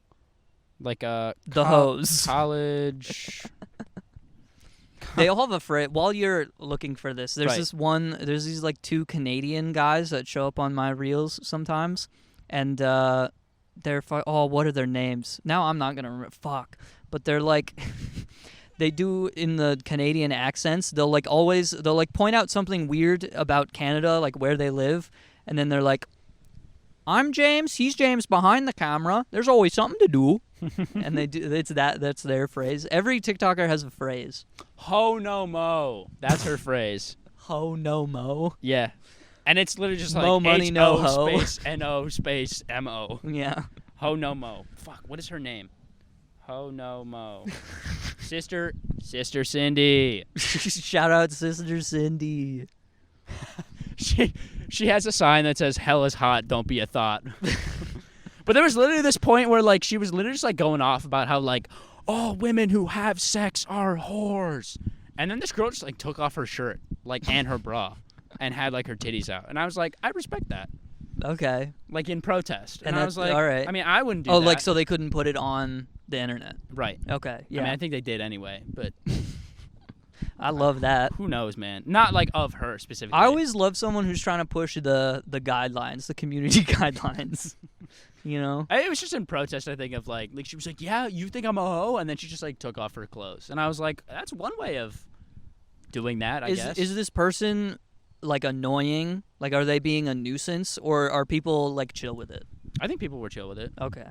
Like the hose. College. They all have a phrase. While you're looking for this, there's Right. there's these like two Canadian guys that show up on my reels sometimes, and they're what are their names? Now I'm not gonna remember. Fuck. But they're like, they do in the Canadian accents. They'll like point out something weird about Canada, like where they live, and then they're like, I'm James. He's James behind the camera. There's always something to do. And they do. That's their phrase. Every TikToker has a phrase. Ho no mo. That's her phrase. Ho no mo. Yeah. And it's literally just like Mo money, no ho. space N-O space M-O. Yeah. Ho no mo. Fuck, what is her name? Ho no mo. Sister Cindy. Shout out Sister Cindy. She has a sign that says hell is hot, don't be a thought. But there was literally this point where like she was literally just like going off about how like all women who have sex are whores. And then this girl just like took off her shirt like and her bra and had like her titties out. And I was like, I respect that. Okay. Like in protest. And I that's was like, all right. I mean, I wouldn't do Oh, that. like so they couldn't put it on the internet. Right. Okay. Yeah. I mean, I think they did anyway, but I love that. who knows, man? Not like of her specifically. I always love someone who's trying to push the guidelines, the community guidelines. You know? It was just in protest, I think, of like she was like, yeah, you think I'm a hoe? And then she just like took off her clothes. And I was like, that's one way of doing that, I guess. Is this person like annoying? Like, are they being a nuisance, or are people like chill with it? I think people were chill with it. Okay.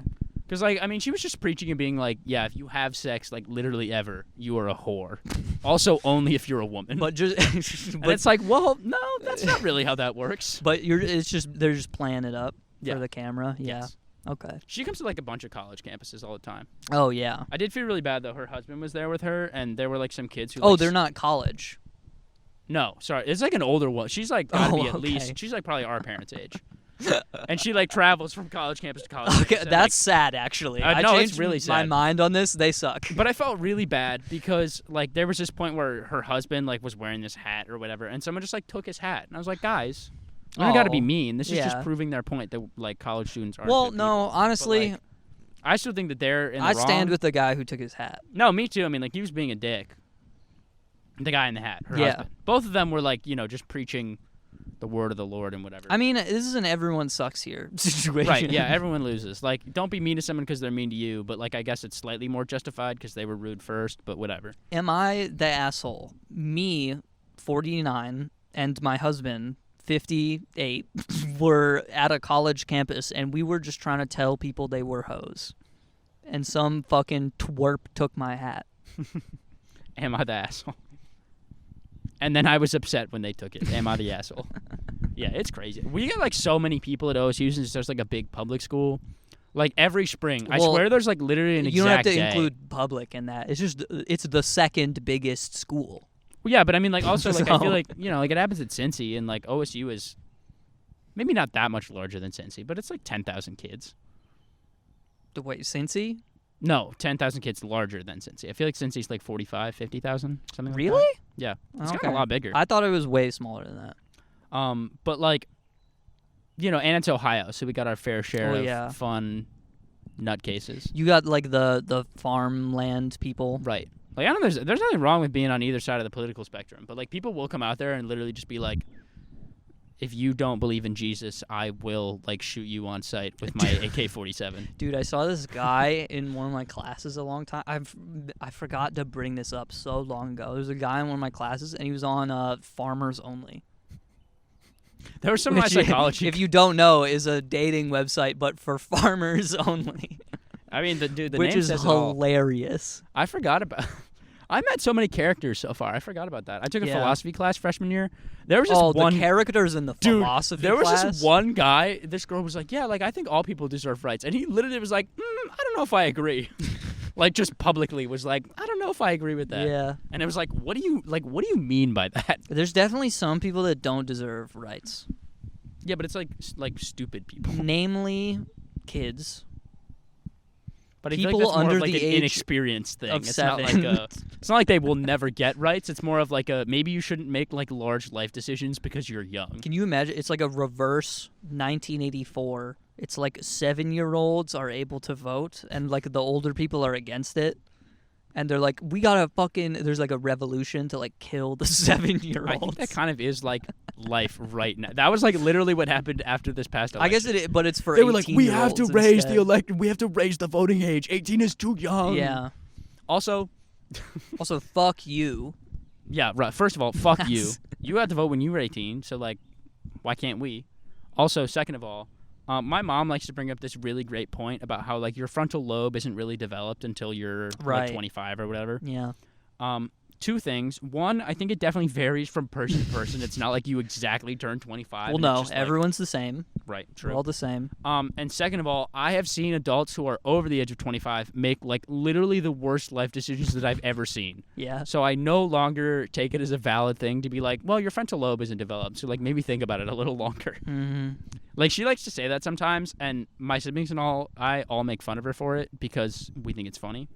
Because, like, I mean, she was just preaching and being like, yeah, if you have sex, like, literally ever, you are a whore. Also, only if you're a woman. But just, and it's like, well, no, that's not really how that works. But they're just playing it up for the camera. Yeah. Yes. Okay. She comes to, like, a bunch of college campuses all the time. Oh, yeah. I did feel really bad, though. Her husband was there with her, and there were, like, some kids who, Oh, like, they're not college. No, sorry. It's, like, an older one. She's, like, gotta be at okay. least, she's, like, probably our parents' age. And she like travels from college campus to college Okay, campus. that's sad actually. I no, changed it's really my sad. mind on this. They suck. But I felt really bad because like there was this point where her husband like was wearing this hat or whatever, and someone just like took his hat, and I was like, guys, you don't got to be mean. This is just proving their point that like college students aren't. Well, good no, people. honestly, But, like, I still think that they're in the wrong. I stand with the guy who took his hat. No, me too. I mean, like he was being a dick. The guy in the hat, her husband. Both of them were like just preaching the word of the Lord and whatever. I mean, this is an everyone sucks here situation. Right, yeah, everyone loses. Like, don't be mean to someone because they're mean to you, but, like, I guess it's slightly more justified because they were rude first, but whatever. Am I the asshole? Me, 49, and my husband, 58, were at a college campus, and we were just trying to tell people they were hoes. And some fucking twerp took my hat. Am I the asshole? And then I was upset when they took it. Am I the asshole? Yeah, it's crazy. We get like so many people at OSU since there's like a big public school. Like every spring, I swear there's like literally an exact You don't have to day. include public in that. It's just it's the second biggest school. Well, yeah, but I mean like also like I feel like like it happens at Cincy and like OSU is maybe not that much larger than Cincy, but it's like 10,000 kids. Wait, Cincy? No, 10,000 kids larger than Cincy. I feel like Cincy's like 45, 50,000, something like that. Really? Yeah. It's Okay. kind of a lot bigger. I thought it was way smaller than that. But like and it's Ohio, so we got our fair share yeah. of fun nutcases. You got like the farmland people. Right. Like I don't know, there's nothing wrong with being on either side of the political spectrum, but like people will come out there and literally just be like, if you don't believe in Jesus, I will like shoot you on sight with my AK-47. Dude, I saw this guy in one of my classes a long time. I forgot to bring this up so long ago. There was a guy in one of my classes, and he was on Farmers Only. There was some of my psychology. If you don't know, is a dating website, but for farmers only. I mean, the which name is says it all. hilarious. I forgot about. I met so many characters so far. I forgot about that. I took a philosophy class freshman year. There was just one the characters in the philosophy there was class? this one guy. This girl was like, "Yeah, like I think all people deserve rights," and he literally was like, "I don't know if I agree." Like just publicly was like, "I don't know if I agree with that." Yeah. And it was like, "What do you mean by that?" There's definitely some people that don't deserve rights. Yeah, but it's like stupid people. Namely, kids. But I feel people like that's more under of like the an age inexperienced thing. of It's 7. not like it's not like they will never get rights. It's more of like maybe you shouldn't make like large life decisions because you're young. Can you imagine? It's like a reverse 1984. It's like 7-year-olds are able to vote, and like the older people are against it. And they're like, we gotta there's like a revolution to like kill the 7-year-olds. I think that kind of is like life right now. That was like literally what happened after this past election. I guess it is, but it's for they were like, we have to raise instead. we have to raise the voting age. 18 is too young. Yeah. Also, fuck you. Yeah, right. First of all, fuck you. You had to vote when you were 18, so like, why can't we? Also, second of all, my mom likes to bring up this really great point about how like your frontal lobe isn't really developed until you're like 25 or whatever. Yeah. Two things. One, I think it definitely varies from person to person. It's not like you exactly turn 25. Well, no, everyone's the same. Right, true. We're all the same. And second of all, I have seen adults who are over the age of 25 make like literally the worst life decisions that I've ever seen. Yeah. So I no longer take it as a valid thing to be like, well, your frontal lobe isn't developed, so like maybe think about it a little longer. Mm-hmm. Like she likes to say that sometimes, and my siblings and I all make fun of her for it because we think it's funny.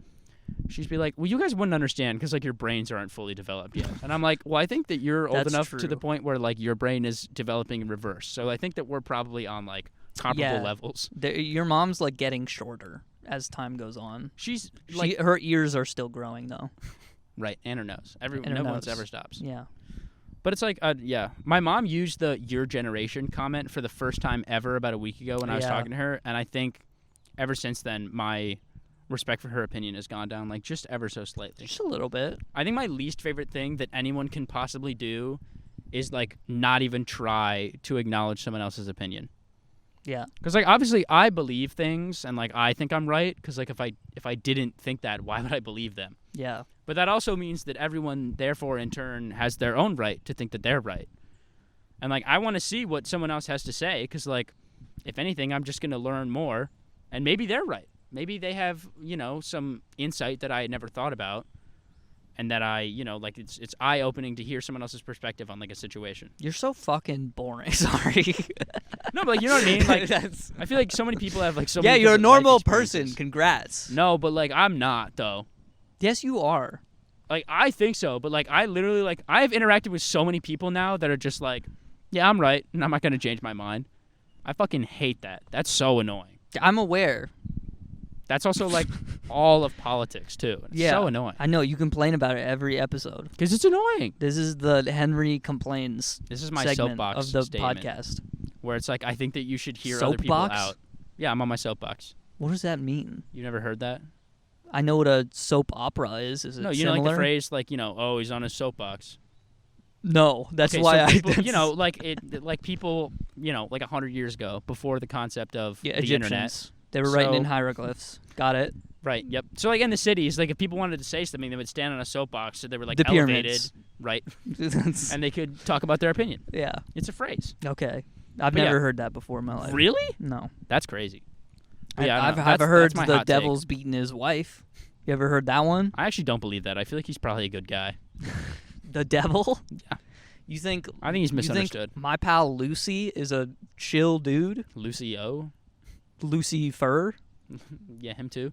She'd be like, well, you guys wouldn't understand because, like, your brains aren't fully developed yet. And I'm like, well, I think that you're old enough to the point where, like, your brain is developing in reverse. So I think that we're probably on, like, comparable levels. Your mom's, like, getting shorter as time goes on. She's, like... her ears are still growing, though. Right, and her nose. No one ever stops. Yeah. But it's like, my mom used the your generation comment for the first time ever about a week ago when I was talking to her. And I think ever since then, my... respect for her opinion has gone down, like, just ever so slightly. Just a little bit. I think my least favorite thing that anyone can possibly do is, like, not even try to acknowledge someone else's opinion. Yeah. Because, like, obviously I believe things, and, like, I think I'm right, because, like, if I didn't think that, why would I believe them? Yeah. But that also means that everyone, therefore, in turn, has their own right to think that they're right. And, like, I want to see what someone else has to say, because, like, if anything, I'm just going to learn more, and maybe they're right. Maybe they have, some insight that I had never thought about, and that I, like, it's eye-opening to hear someone else's perspective on, like, a situation. You're so fucking boring. Sorry. No, but, like, you know what I mean? Like, I feel like so many people have, like, so many Yeah, you're a different normal life person. experiences. Congrats. No, but, like, I'm not, though. Yes, you are. Like, I think so, but, like, I literally, like, I've interacted with so many people now that are just like, yeah, I'm right, and I'm not going to change my mind. I fucking hate that. That's so annoying. I'm aware. That's also, like, all of politics, too. It's so annoying. I know. You complain about it every episode. Because it's annoying. This is the Henry Complains This is my segment soapbox of the statement, podcast. where it's like, I think that you should hear other people Soapbox? out. Yeah, I'm on my soapbox. What does that mean? You never heard that? I know what a soap opera is. Is it No, you similar? know, like the phrase, like, oh, he's on his soapbox. No, that's Okay, why so I... people, like people, like 100 years ago, before the concept of the Egyptians. internet. They were writing in hieroglyphs. Got it. Right, yep. So, like, in the cities, like, if people wanted to say something, they would stand on a soapbox, so they were, like, The elevated. pyramids. Right. And they could talk about their opinion. Yeah. It's a phrase. Okay. I've But never yeah. heard that before in my life. Really? No. That's crazy. But yeah, I've no, heard that's my the hot take. devil's beating his wife. You ever heard that one? I actually don't believe that. I feel like he's probably a good guy. The devil? Yeah. You think... I think he's misunderstood. You think my pal Lucy is a chill dude? Lucy O? Lucy Fur? Yeah, him too.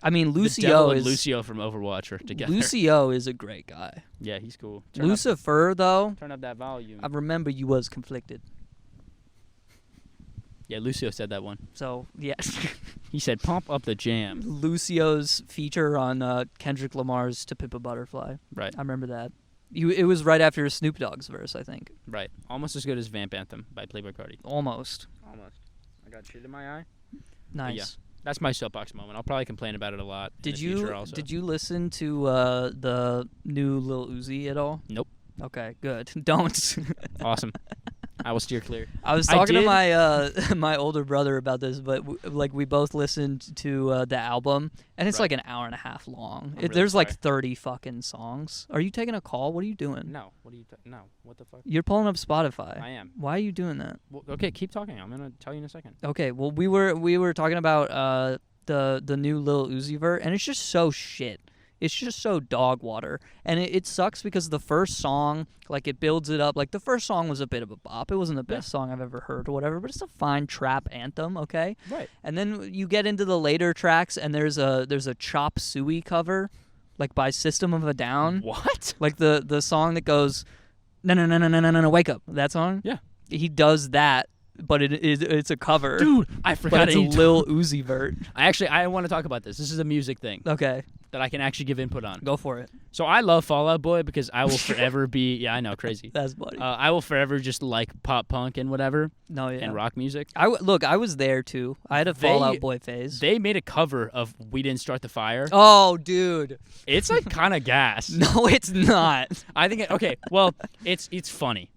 I mean, The Lucio devil and is... Lucio from Overwatch are together. Lucio is a great guy. Yeah, he's cool. Lucifer, though, Turn up that volume. I remember you was conflicted. Yeah, Lucio said that one. So yeah, He said, "Pump up the jam." Lucio's feature on Kendrick Lamar's "To Pimp a Butterfly." Right. I remember that. It was right after Snoop Dogg's verse, I think. Right. Almost as good as Vamp Anthem by Playboi Carti. Almost. Almost. I got shit in my eye. Nice. Yeah. That's my soapbox moment. I'll probably complain about it a lot in Did the you future also. did you listen to the new Lil Uzi at all? Nope. Okay, good. Don't. Awesome. I will steer clear. I was talking to my my older brother about this, but we both listened to the album, and it's like an hour and a half long. I'm really There's like sorry. 30 fucking songs. Are you taking a call? What are you doing? No. What are you? No. What the fuck? You're pulling up Spotify. I am. Why are you doing that? Well, okay, keep talking. I'm gonna tell you in a second. Okay, well we were talking about the new Lil Uzi Vert, and it's just so shit. It's just so dog water, and it sucks because the first song, like, it builds it up. Like, the first song was a bit of a bop. It wasn't the best song I've ever heard or whatever, but it's a fine trap anthem, okay? Right. And then you get into the later tracks, and there's a Chop Suey cover, like, by System of a Down. What? Like the song that goes, no, wake up. That song? Yeah. He does that, but it's a cover. Dude, I but forgot it's a Lil Uzi Vert. I want to talk about this. This is a music thing Okay, that I can actually give input on. go for it. So I love Fall Out Boy because I will forever be. Yeah, I know, crazy. That's funny. I will forever just like pop punk and whatever No, yeah. and rock music. Look, I was there too. I had a Fall Out Boy phase. They made a cover of "We Didn't Start the Fire." Oh, dude. It's like kind of gas. No, it's not. I think. Okay, well, it's funny.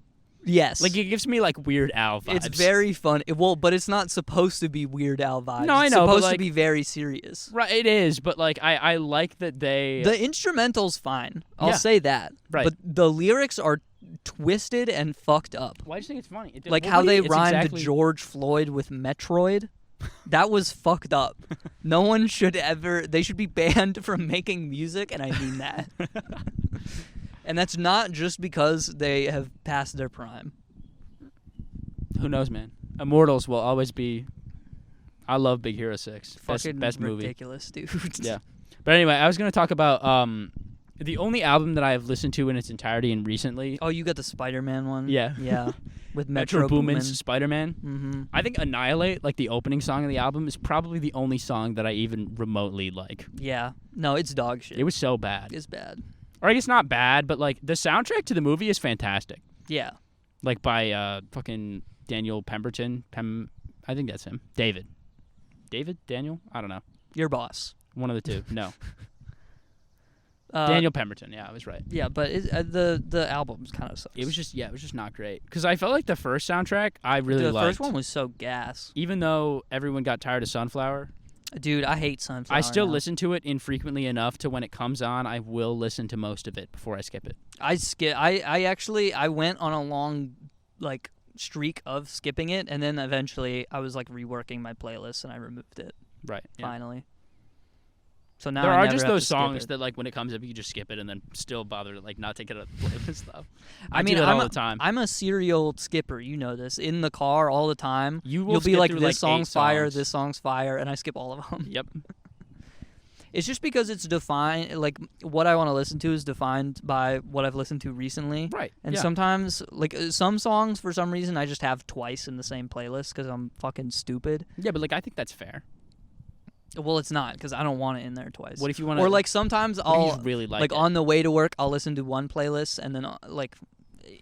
Yes. Like, it gives me like Weird Al vibes. It's very fun. Well, but it's not supposed to be Weird Al vibes. No, I It's know, but, supposed to like- be very serious. Right. It is, but like I like that they. The instrumental's fine. I'll Yeah. say that. Right. But the lyrics are twisted and fucked up. Why do you think it's funny? Like well, how what do they you- it's rhymed exactly- George Floyd with Metroid. That was fucked up. No one should ever. They should be banned from making music, and I mean that. And that's not just because they have passed their prime. Who knows, man? Immortals will always be. I love Big Hero 6. Fucking Best movie. ridiculous, dude. Yeah. But anyway, I was going to talk about the only album that I have listened to in its entirety and recently. Oh, you got the Spider-Man one? Yeah. Yeah. With Metro Metro Boomin. Boomin's Spider-Man. Mm-hmm. I think Annihilate, like the opening song of the album, is probably the only song that I even remotely like. Yeah. No, it's dog shit. It was so bad. It's bad. Or I guess not bad, but like the soundtrack to the movie is fantastic. Yeah. Like by fucking Daniel Pemberton. I think that's him. David? Daniel? I don't know. Your boss. One of the two. No. Uh, Daniel Pemberton. Yeah, I was right. Yeah, but the album's kind of sucks. It was just not great. Because I felt like the first soundtrack I really the liked. first one was so gas. Even though everyone got tired of Sunflower, Dude, I hate Sunflower. I still now. listen to it infrequently enough to when it comes on, I will listen to most of it before I skip it. I went on a long like streak of skipping it, and then eventually I was like reworking my playlist and I removed it Right. Yeah. finally. So now There I are never just have those to skip songs it. that like when it comes up you can just skip it and then still bother to like not take it out of the playlist though. I mean, do that I'm all the time. I'm a serial skipper. You know this. In the car all the time. You will You'll be skip like, through, this like, 8 song's fire, songs. this song's fire, and I skip all of them. Yep. It's just because it's defined, like, what I want to listen to is defined by what I've listened to recently. Right. And yeah. sometimes, like, some songs, for some reason, I just have twice in the same playlist because I'm fucking stupid. Yeah, but like I think that's fair. Well, it's not because I don't want it in there twice. What if you want to Or, like, sometimes I'll, really like, it? on the way to work, I'll listen to one playlist, and then, like,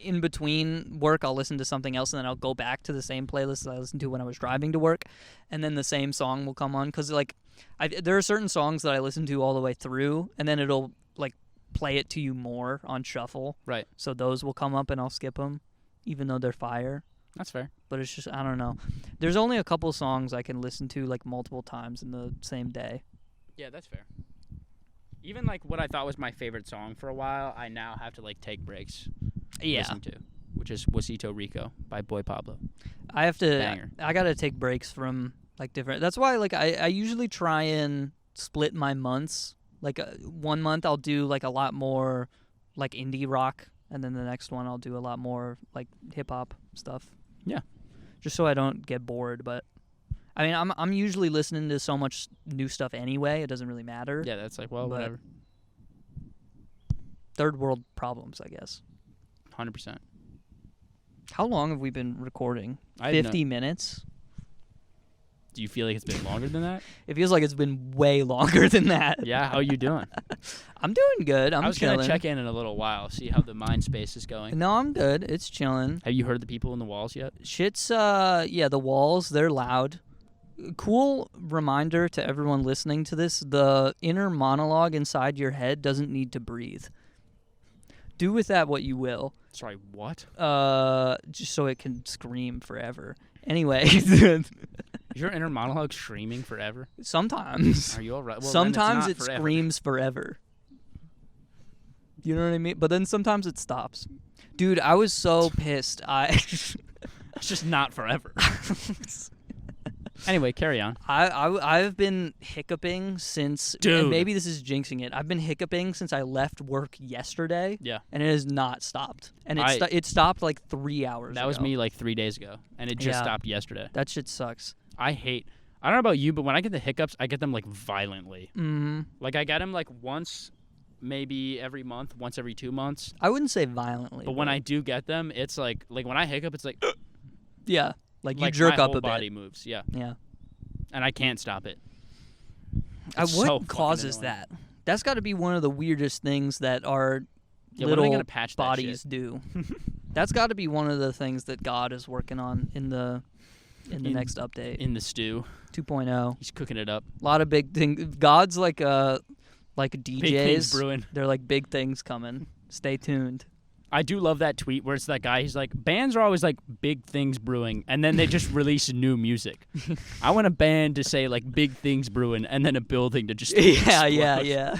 in between work, I'll listen to something else, and then I'll go back to the same playlist that I listened to when I was driving to work, and then the same song will come on. Because, like, there are certain songs that I listen to all the way through, and then it'll, like, play it to you more on shuffle. Right. So those will come up, and I'll skip them, even though they're fire. That's fair. But it's just, I don't know. There's only a couple songs I can listen to, like, multiple times in the same day. Yeah, that's fair. Even like what I thought was my favorite song for a while, I now have to like take breaks. Listen to, which is Wasito Rico by Boy Pablo. I have to. Banger. I gotta take breaks from like different. That's why like I usually try and split my months. Like 1 month I'll do like a lot more like indie rock, and then the next one I'll do a lot more like hip hop stuff. Yeah. Just so I don't get bored. But I mean I'm usually listening to so much new stuff anyway. It doesn't really matter. Yeah, that's like well But- whatever. Third world problems, I guess. 100%. How long have we been recording? I have 50 minutes. Do you feel like it's been longer than that? It feels like it's been way longer than that. Yeah, how you doing? I'm doing good. I'm I was chilling. gonna check in a little while, see how the mind space is going. No, I'm good. It's chilling. Have you heard the people in the walls yet? Shit's the walls, they're loud. Cool reminder to everyone listening to this, the inner monologue inside your head doesn't need to breathe. Do with that what you will. Sorry, what? Just so it can scream forever. Anyway, is your inner monologue screaming forever? Sometimes. Are you all right? Well, sometimes then it it's not forever. screams forever. You know what I mean? But then sometimes it stops. Dude, I was so pissed. It's just not forever. Anyway, carry on. I've been hiccuping since. Dude. And maybe this is jinxing it. I've been hiccuping since I left work yesterday. Yeah. And it has not stopped. And it stopped like 3 hours ago. That was me like 3 days ago, and it just stopped yesterday. That shit sucks. I don't know about you, but when I get the hiccups, I get them like violently. Mm-hmm. Like I get them like once, maybe every month, once every 2 months. I wouldn't say violently. But when I do get them, it's like when I hiccup, it's like yeah, like you like jerk my up whole a bit. body moves. Yeah. Yeah. And I can't stop it. What so causes fucking that? That's got to be one of the weirdest things that our Yeah, when are they little gonna patch that bodies shit? do. That's got to be one of the things that God is working on in the next update. In the stew. 2.0. He's cooking it up. A lot of big things. God's like DJs. Big things brewing. They're like big things coming. Stay tuned. I do love that tweet where it's that guy. He's like, bands are always like big things brewing, and then they just release new music. I want a band to say like big things brewing, and then a building to just Yeah.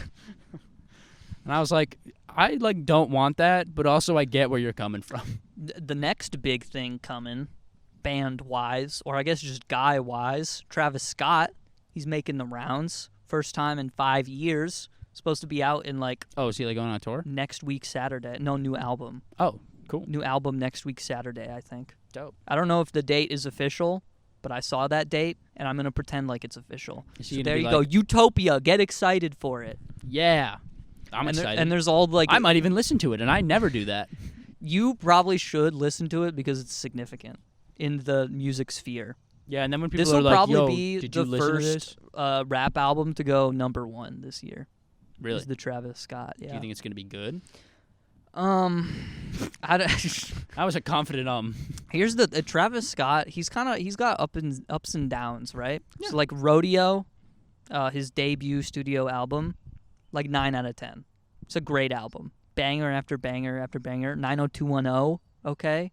And I was like, I like don't want that, but also I get where you're coming from. The next big thing coming, band wise, or I guess just guy wise, Travis Scott. He's making the rounds. First time in 5 years. Supposed to be out in like Oh, is he like going on tour? next week Saturday. No, new album. Oh, cool. New album next week Saturday, I think. Dope. I don't know if the date is official, but I saw that date and I'm gonna pretend like it's official. Is he So gonna there be you go, like- Utopia. Get excited for it. Yeah. I'm and excited. and there's all like I might even listen to it, and I never do that. you probably should listen to it because it's significant in the music sphere. Yeah, and then when people This are will like, probably yo, be did you the listen to this? first rap album to go #1 this year. Really? Is the Travis Scott. Yeah. Do you think it's going to be good? I don't I was a confident Here's the Travis Scott. He's got ups and downs, right? Yeah. So like Rodeo, his debut studio album, like 9 out of 10. It's a great album. Banger after banger after banger. 90210. Okay,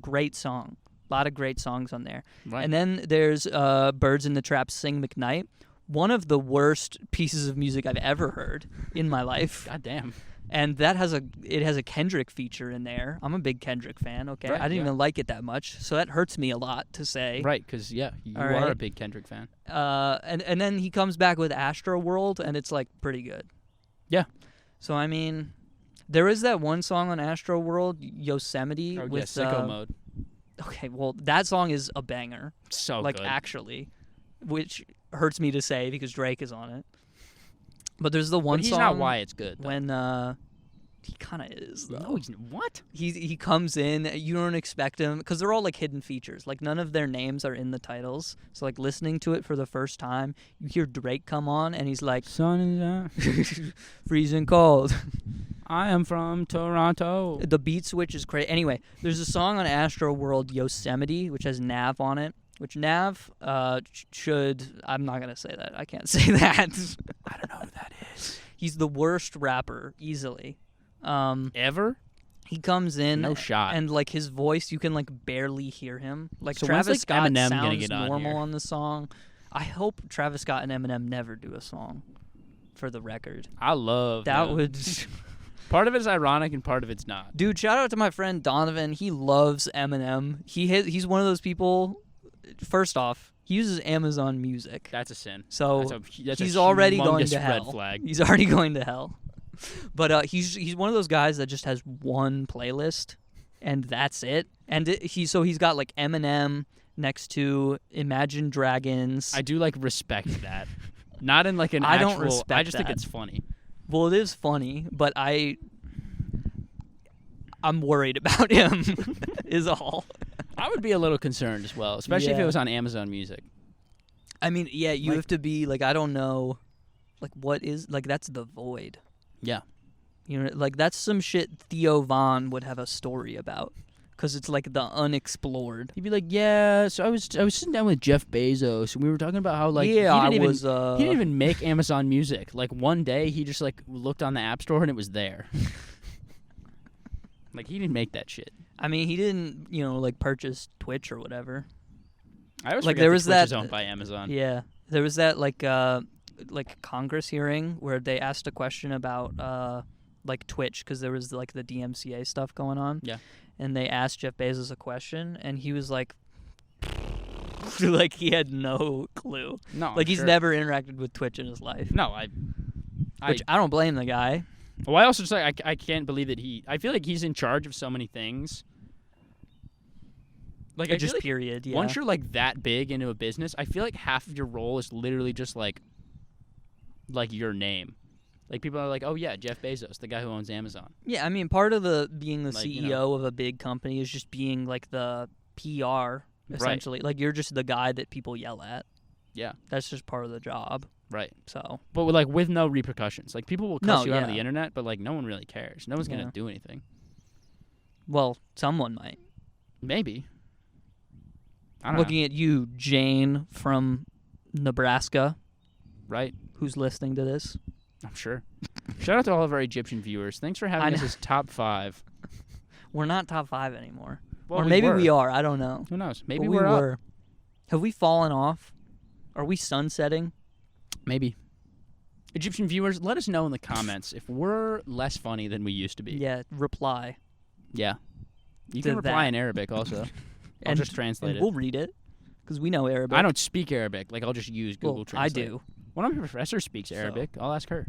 great song. A lot of great songs on there. Right. And then there's Birds in the Trap Sing McKnight. One of the worst pieces of music I've ever heard in my life. God damn. And that has a Kendrick feature in there. I'm a big Kendrick fan, okay? Right, I didn't yeah. even like it that much, so that hurts me a lot to say. Right, because, yeah, you All are right. a big Kendrick fan. And then he comes back with Astro World, and it's, like, pretty good. Yeah. So, I mean, there is that one song on Astro World, Yosemite. Oh, with Sicko Mode. Okay, well, that song is a banger. So like, good. actually, which hurts me to say because Drake is on it. But there's the one But he's song not why it's good, though. when he kind of is, though. No, he's what? He comes in, you don't expect him, because they're all, like, hidden features. Like, none of their names are in the titles. So, like, listening to it for the first time, you hear Drake come on, and he's like, Sun is out. freezing cold. I am from Toronto. The beat switch is crazy. Anyway, there's a song on Astro World, Yosemite, which has Nav on it, which Nav should... I'm not going to say that. I can't say that. I don't know who that is. He's the worst rapper, easily. Ever? He comes in, No shot. and like his voice, you can like barely hear him. Like So when's, Travis like, Scott Eminem gonna sounds get on normal here? on the song. I hope Travis Scott and Eminem never do a song. For the record, I love that them. would. Part of it's ironic and part of it's not. Dude, shout out to my friend Donovan. He loves Eminem. He's one of those people. First off, he uses Amazon Music, That's a sin. so That's he's a already going humongous to red hell. flag. He's already going to hell. But he's one of those guys that just has one playlist, and that's it. And he's got like Eminem next to Imagine Dragons. I do like respect that. Not in like an I actual... don't respect I just think that. it's funny. Well, it is funny, but I'm worried about him. Is all. I would be a little concerned as well, especially if Yeah. it was on Amazon Music. I mean, yeah, you Like- have to be like, I don't know, like what is like that's the void. Yeah. You know, like that's some shit Theo Von would have a story about, because it's like the unexplored. He'd be like, yeah. So I was sitting down with Jeff Bezos, and we were talking about how like yeah, he he didn't even make Amazon Music. Like one day he just like looked on the App Store and it was there. Like he didn't make that shit. I mean, he didn't, like purchase Twitch or whatever. I always Like, forget there that was Twitch that- is owned by Amazon. Yeah, there was that like Congress hearing where they asked a question about like Twitch, because there was like the DMCA stuff going on. Yeah. And they asked Jeff Bezos a question, and he was like, like he had no clue. No, Like I'm he's sure. never interacted with Twitch in his life. No, Which I don't blame the guy. Well, I also just like I can't believe that I feel like he's in charge of so many things. Like I Just feel like period. Yeah. once you're like that big into a business, I feel like half of your role is literally just like your name. Like people are like, oh yeah, Jeff Bezos, the guy who owns Amazon. Yeah, I mean, part of being the Like, CEO of a big company is just being like the PR, essentially. Like you're just the guy that people yell at. Yeah. That's just part of the job. Right. So But with no repercussions. Like people will cuss No, you out on yeah. the internet, but like no one really cares. No one's Yeah. gonna do anything. well, someone might. Maybe. I don't know. Looking at you, Jane from Nebraska, Right. who's listening to this. I'm sure. Shout out to all of our Egyptian viewers. Thanks for having us know. as top 5. We're not top 5 anymore. Well, or maybe were. we are. I don't know. Who knows? But Maybe we we're up. were. Have we fallen off? Are we sunsetting? Maybe. Egyptian viewers, let us know in the comments if we're less funny than we used to be. Yeah, reply. Yeah. You To can reply that. in Arabic also. I'll And- just translate And it. we'll read it, because we know Arabic. I don't speak Arabic. Like, I'll just use Google Well, Translate. I do. One of my professors speaks So. Arabic. I'll ask her.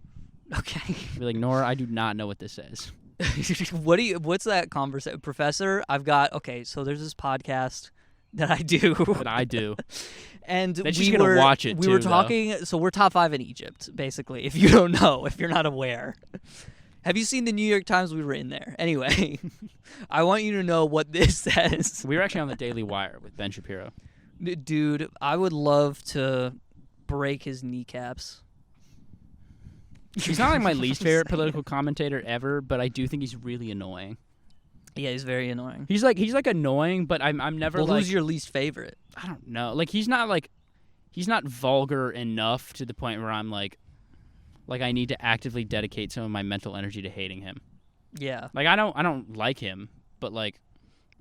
Okay. I'll be like, Nora, I do not know what this says. What's that conversation? Professor, so there's this podcast that I do. But I do. And Then we she's gonna were, watch it, we were too, though. talking, so we're top 5 in Egypt, basically, if you don't know, if you're not aware. Have you seen the New York Times? We were in there. Anyway, I want you to know what this says. We were actually on the Daily Wire with Ben Shapiro. Dude, I would love to break his kneecaps. He's not like my least favorite political commentator ever, but I do think he's really annoying. Yeah, he's very annoying. He's like annoying, but I'm never Well, like who's your least favorite? I don't know. Like he's not vulgar enough to the point where I'm like I need to actively dedicate some of my mental energy to hating him. Yeah. Like I don't like him, but like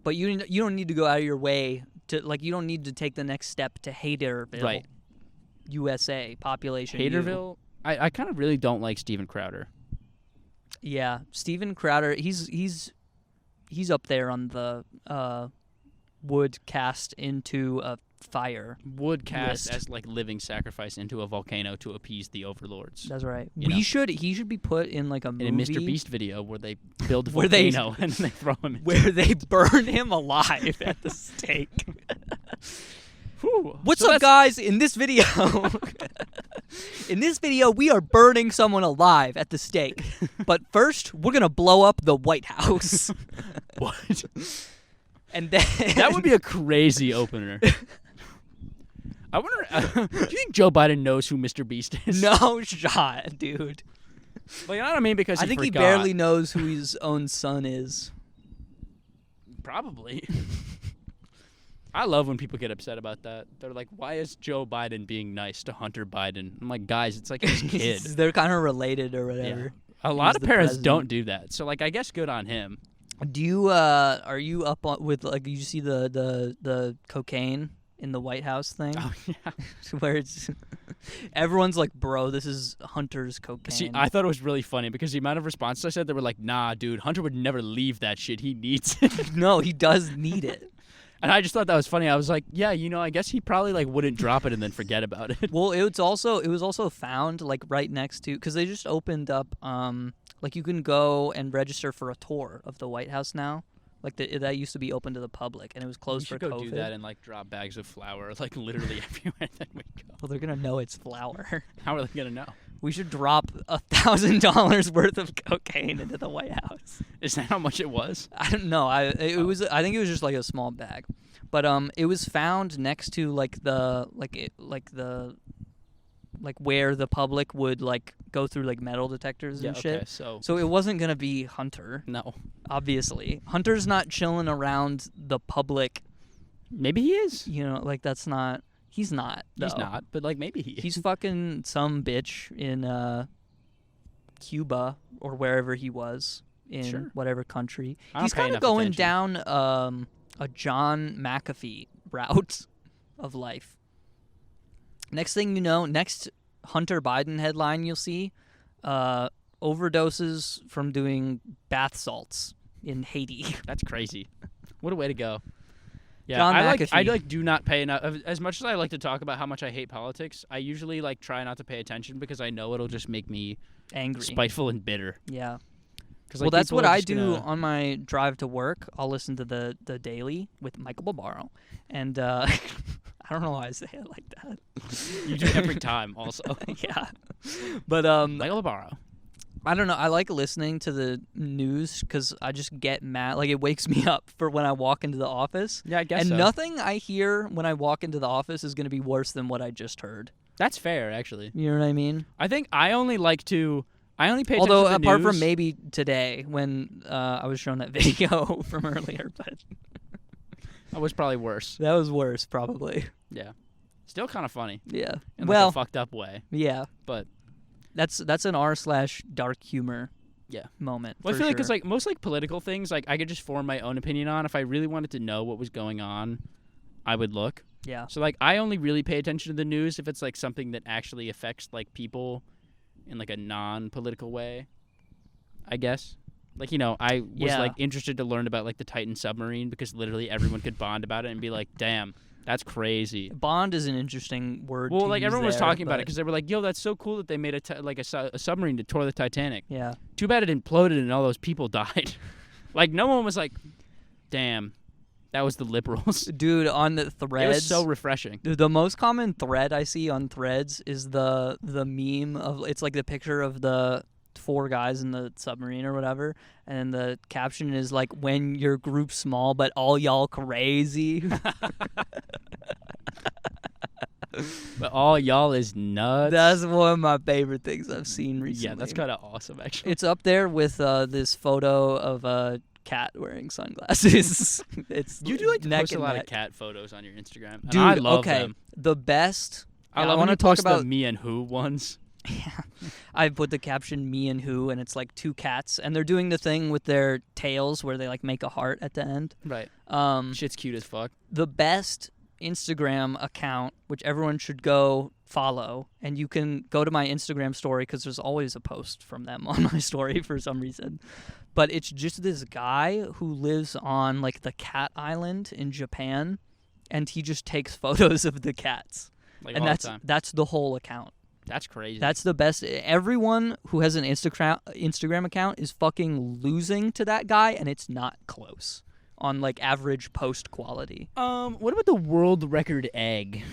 But you don't need to go out of your way to, like, you don't need to take the next step to Haterville. Right. USA, population U. Haterville. I kind of really don't like Steven Crowder. Yeah, Steven Crowder, he's up there on the wood cast into a fire. Would cast List. as like living sacrifice into a volcano to appease the overlords. That's right. You know. He should be put in like a movie In a Mr. Beast video where they build a Where they- volcano and then they throw him in. where they burn him alive at the stake. Whew. What's So up, guys? In this video, we are burning someone alive at the stake. But first, we're gonna blow up the White House. What? And then That would be a crazy opener. I wonder. Do you think Joe Biden knows who Mr. Beast is? no shot, dude. Like I don't mean because I think he forgot. barely knows who his own son is. Probably. I love when people get upset about that. They're like, "Why is Joe Biden being nice to Hunter Biden?" I'm like, "Guys, it's like his kid." They're kind of related or whatever. A lot He's of the parents president. don't do that. So like, I guess good on him. Do you are you up on with like you see the cocaine in the White House thing Oh yeah. where it's everyone's like, bro, this is Hunter's cocaine. See, I thought it was really funny because the amount of responses I said, they were like, "Nah, dude, Hunter would never leave that shit. He needs it." no, he does need it. And I just thought that was funny. I was like, "Yeah, I guess he probably like wouldn't drop it and then forget about it." Well, it was also found like right next to, because they just opened up like you can go and register for a tour of the White House now. Like that used to be open to the public, and it was We closed for should go COVID. do that and like drop bags of flour like literally everywhere that we go. Well, they're gonna know it's flour. How are they gonna know? We should drop $1,000 worth of cocaine into the White House. Is that how much it was? I don't know. I think it was just like a small bag, But it was found next to where the public would like go through like metal detectors and shit. Okay, so So it wasn't gonna be Hunter, no. obviously. Hunter's not chilling around the public. Maybe he is. You know, like that's not. He's not. He's though. not, but like maybe he is. He's fucking some bitch in Cuba or wherever he was in whatever country. He's kind of going down a John McAfee route of life. Next thing you know, next Hunter Biden headline you'll see, overdoses from doing bath salts in Haiti. That's crazy. What a way to go. Yeah, John McAfee. I do not pay enough. As much as I like to talk about how much I hate politics, I usually like try not to pay attention because I know it'll just make me angry, spiteful, and bitter. Yeah. Well, like, that's what I do on my drive to work. I'll listen to the Daily with Michael Barbaro, and I don't know why I say it like that. You do every time, also. Yeah, but Michael Barbaro. I don't know. I like listening to the news because I just get mad. Like, it wakes me up for when I walk into the office. Yeah, I guess and so. Nothing I hear when I walk into the office is going to be worse than what I just heard. That's fair, actually. You know what I mean? I think I only pay attention Although, to the apart news. from maybe today when I was shown that video from earlier, but that was probably worse. That was worse, probably. Yeah. Still kind of funny. Yeah. In like a fucked up way. Yeah. But that's an r/dark humor. Yeah. Moment. Well, I feel like it's like most like political things, like I could just form my own opinion on. If I really wanted to know what was going on, I would look. Yeah. So like I only really pay attention to the news if it's like something that actually affects like people in like a non-political way, I guess. Like, you know, I was like interested to learn about like the Titan submarine because literally everyone could bond about it and be like, damn, that's crazy. Bond is an interesting word. Well, to like use everyone was there, talking about it because they were like, yo, that's so cool that they made a submarine to tour the Titanic. Yeah. Too bad it imploded and all those people died. Like, no one was like, damn, that was the liberals. Dude, on the threads. It was so refreshing. The most common thread I see on threads is the meme of, it's like the picture of the 4 guys in the submarine or whatever, and the caption is like, when your group's small but all y'all crazy. But all y'all is nuts. That's one of my favorite things I've seen recently. Yeah, that's kind of awesome, actually. It's up there with this photo of a cat wearing sunglasses. It's you do like to post a lot neck. of cat photos on your Instagram. And Dude, I love okay. them. The best. I love want when to you talk post about the me and who ones. Yeah. I put the caption "me and who," and it's like 2 cats, and they're doing the thing with their tails where they like make a heart at the end. Right. Shit's cute as fuck. The best Instagram account, which everyone should go follow, and you can go to my Instagram story because there's always a post from them on my story for some reason. But it's just this guy who lives on like the cat island in Japan, and he just takes photos of the cats. Like, and all the time. that's the whole account. That's crazy. That's the best. Everyone who has an Instagram account is fucking losing to that guy, and it's not close on like average post quality. What about the world record egg?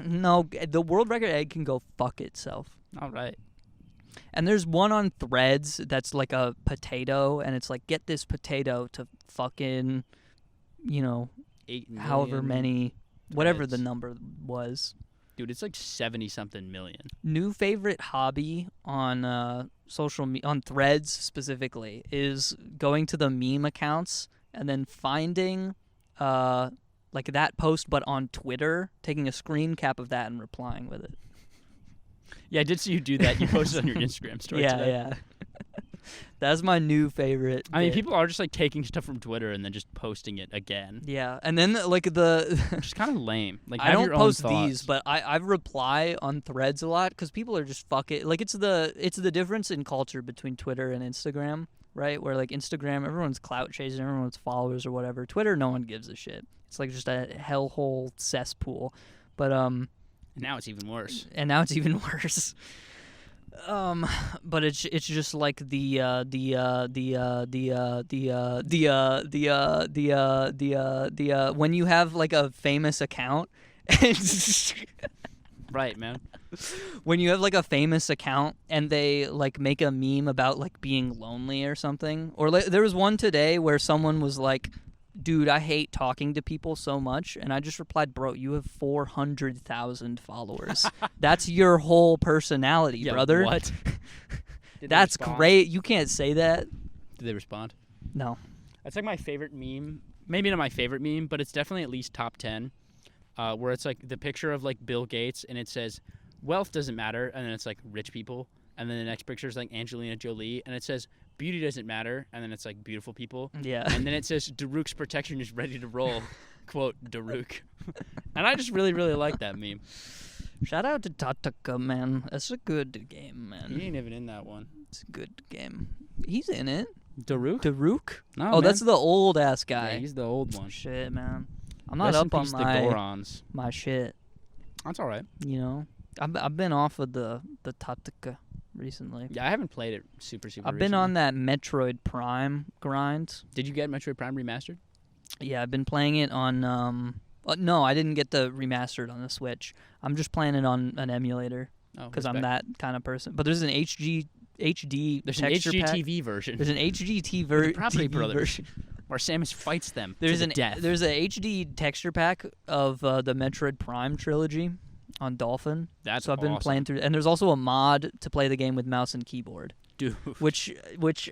No, the world record egg can go fuck itself. All right. And there's one on Threads that's like a potato, and it's like, get this potato to fucking, 8 million however many, whatever the threads. number was. Dude, it's like 70-something million. New favorite hobby on on Threads specifically is going to the meme accounts and then finding like that post but on Twitter, taking a screen cap of that and replying with it. Yeah, I did see you do that. You posted on your Instagram story today. Yeah. That's my new favorite. I mean, bit. people are just like taking stuff from Twitter and then just posting it again. Yeah, and then like the Which is kind of lame. Like, I have don't your own post thoughts. these, but I reply on Threads a lot because people are just fucking like it's the difference in culture between Twitter and Instagram, right? Where like Instagram, everyone's clout chasing, everyone's followers or whatever. Twitter, no one gives a shit. It's like just a hellhole cesspool. But Now it's even worse. and now it's even worse. But it's just like the when you have like a famous account. Right, man. When you have like a famous account and they like make a meme about like being lonely or something, or there was one today where someone was like, dude, I hate talking to people so much. And I just replied, bro, you have 400,000 followers. That's your whole personality, Yeah, brother. what? Did they That's respond? great. You can't say that. Did they respond? No. That's like my favorite meme. Maybe not my favorite meme, but it's definitely at least top 10. Where it's like the picture of like Bill Gates and it says, wealth doesn't matter. And then it's like rich people. And then the next picture is like Angelina Jolie. And it says, beauty doesn't matter. And then it's like beautiful people. Yeah. And then it says, Daruk's protection is ready to roll. Quote, Daruk. And I just really, really like that meme. Shout out to Tataka, man. That's a good game, man. He ain't even in that one. It's a good game. He's in it. Daruk? Daruk? No, Oh, man. that's the old ass guy. Yeah, he's the old one. Shit, man. I'm not Rest up in on peace, the my Gorons. my shit. That's all right. You know, I've been off of the Tataka recently. Yeah, I haven't played it super I've been on that Metroid Prime grind. Did you get Metroid Prime Remastered? Yeah, I've been playing it on. No, I didn't get the remastered on the Switch. I'm just playing it on an emulator Oh, because I'm respect. that kind of person. But there's an HD There's an texture pack. HGTV version. There's an HGTV The Property TV Brothers, version. where Samus fights them There's to the death. There's a HD texture pack of the Metroid Prime trilogy on Dolphin. That's So I've been awesome. playing through, and there's also a mod to play the game with mouse and keyboard. Dude, Which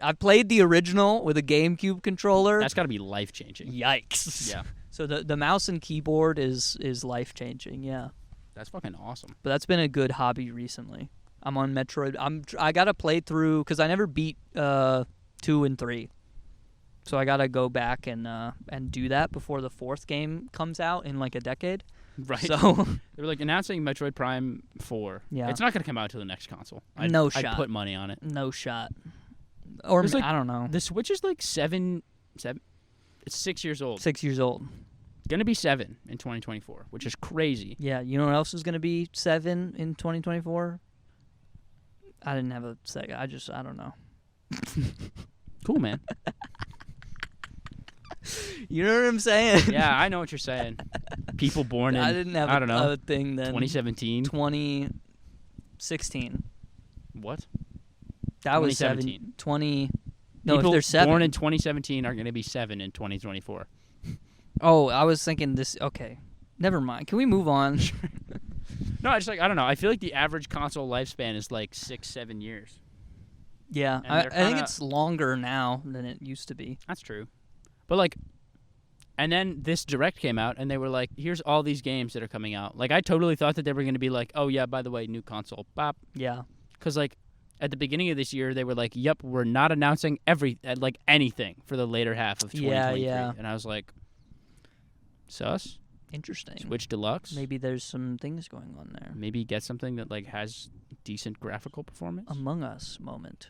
I've played the original with a GameCube controller. that's got to be life changing. Yikes. Yeah, So the mouse and keyboard is life changing. Yeah. that's fucking awesome. But that's been a good hobby recently. I'm on Metroid. I gotta play through because I never beat 2 and 3, so I gotta go back and do that before the 4th game comes out in like a decade. Right. So They were like announcing Metroid Prime 4. Yeah. It's not gonna come out until the next console. I'd shot. put money on it. No shot. Or There's, like, I don't know. The Switch is like 7. It's 6 years old. 6 years old. Gonna be 7 in 2024, which is crazy. Yeah. You know what else is gonna be 7 in 2024? I didn't have a second. I don't know. Cool, man. You know what I'm saying? Yeah, I know what you're saying. People born in I didn't have I don't know, a thing then. 2017. 2016. What? That was 2017. 20. No, People if they're 7. born in 2017 are going to be 7 in 2024. Oh, I was thinking this. Okay. Never mind. Can we move on? No, I don't know. I feel like the average console lifespan is like 6-7 years. Yeah. And I they're think kinda- it's longer now than it used to be. That's true. But like, and then this Direct came out, and they were like, "Here's all these games that are coming out." Like, I totally thought that they were going to be like, "Oh yeah, by the way, new console, bop." Yeah. Because like, at the beginning of this year, they were like, "Yep, we're not announcing anything for the later half of 2023." Yeah. And I was like, "Sus." Interesting. Switch Deluxe. Maybe there's some things going on there. Maybe get something that like has decent graphical performance. Among Us moment.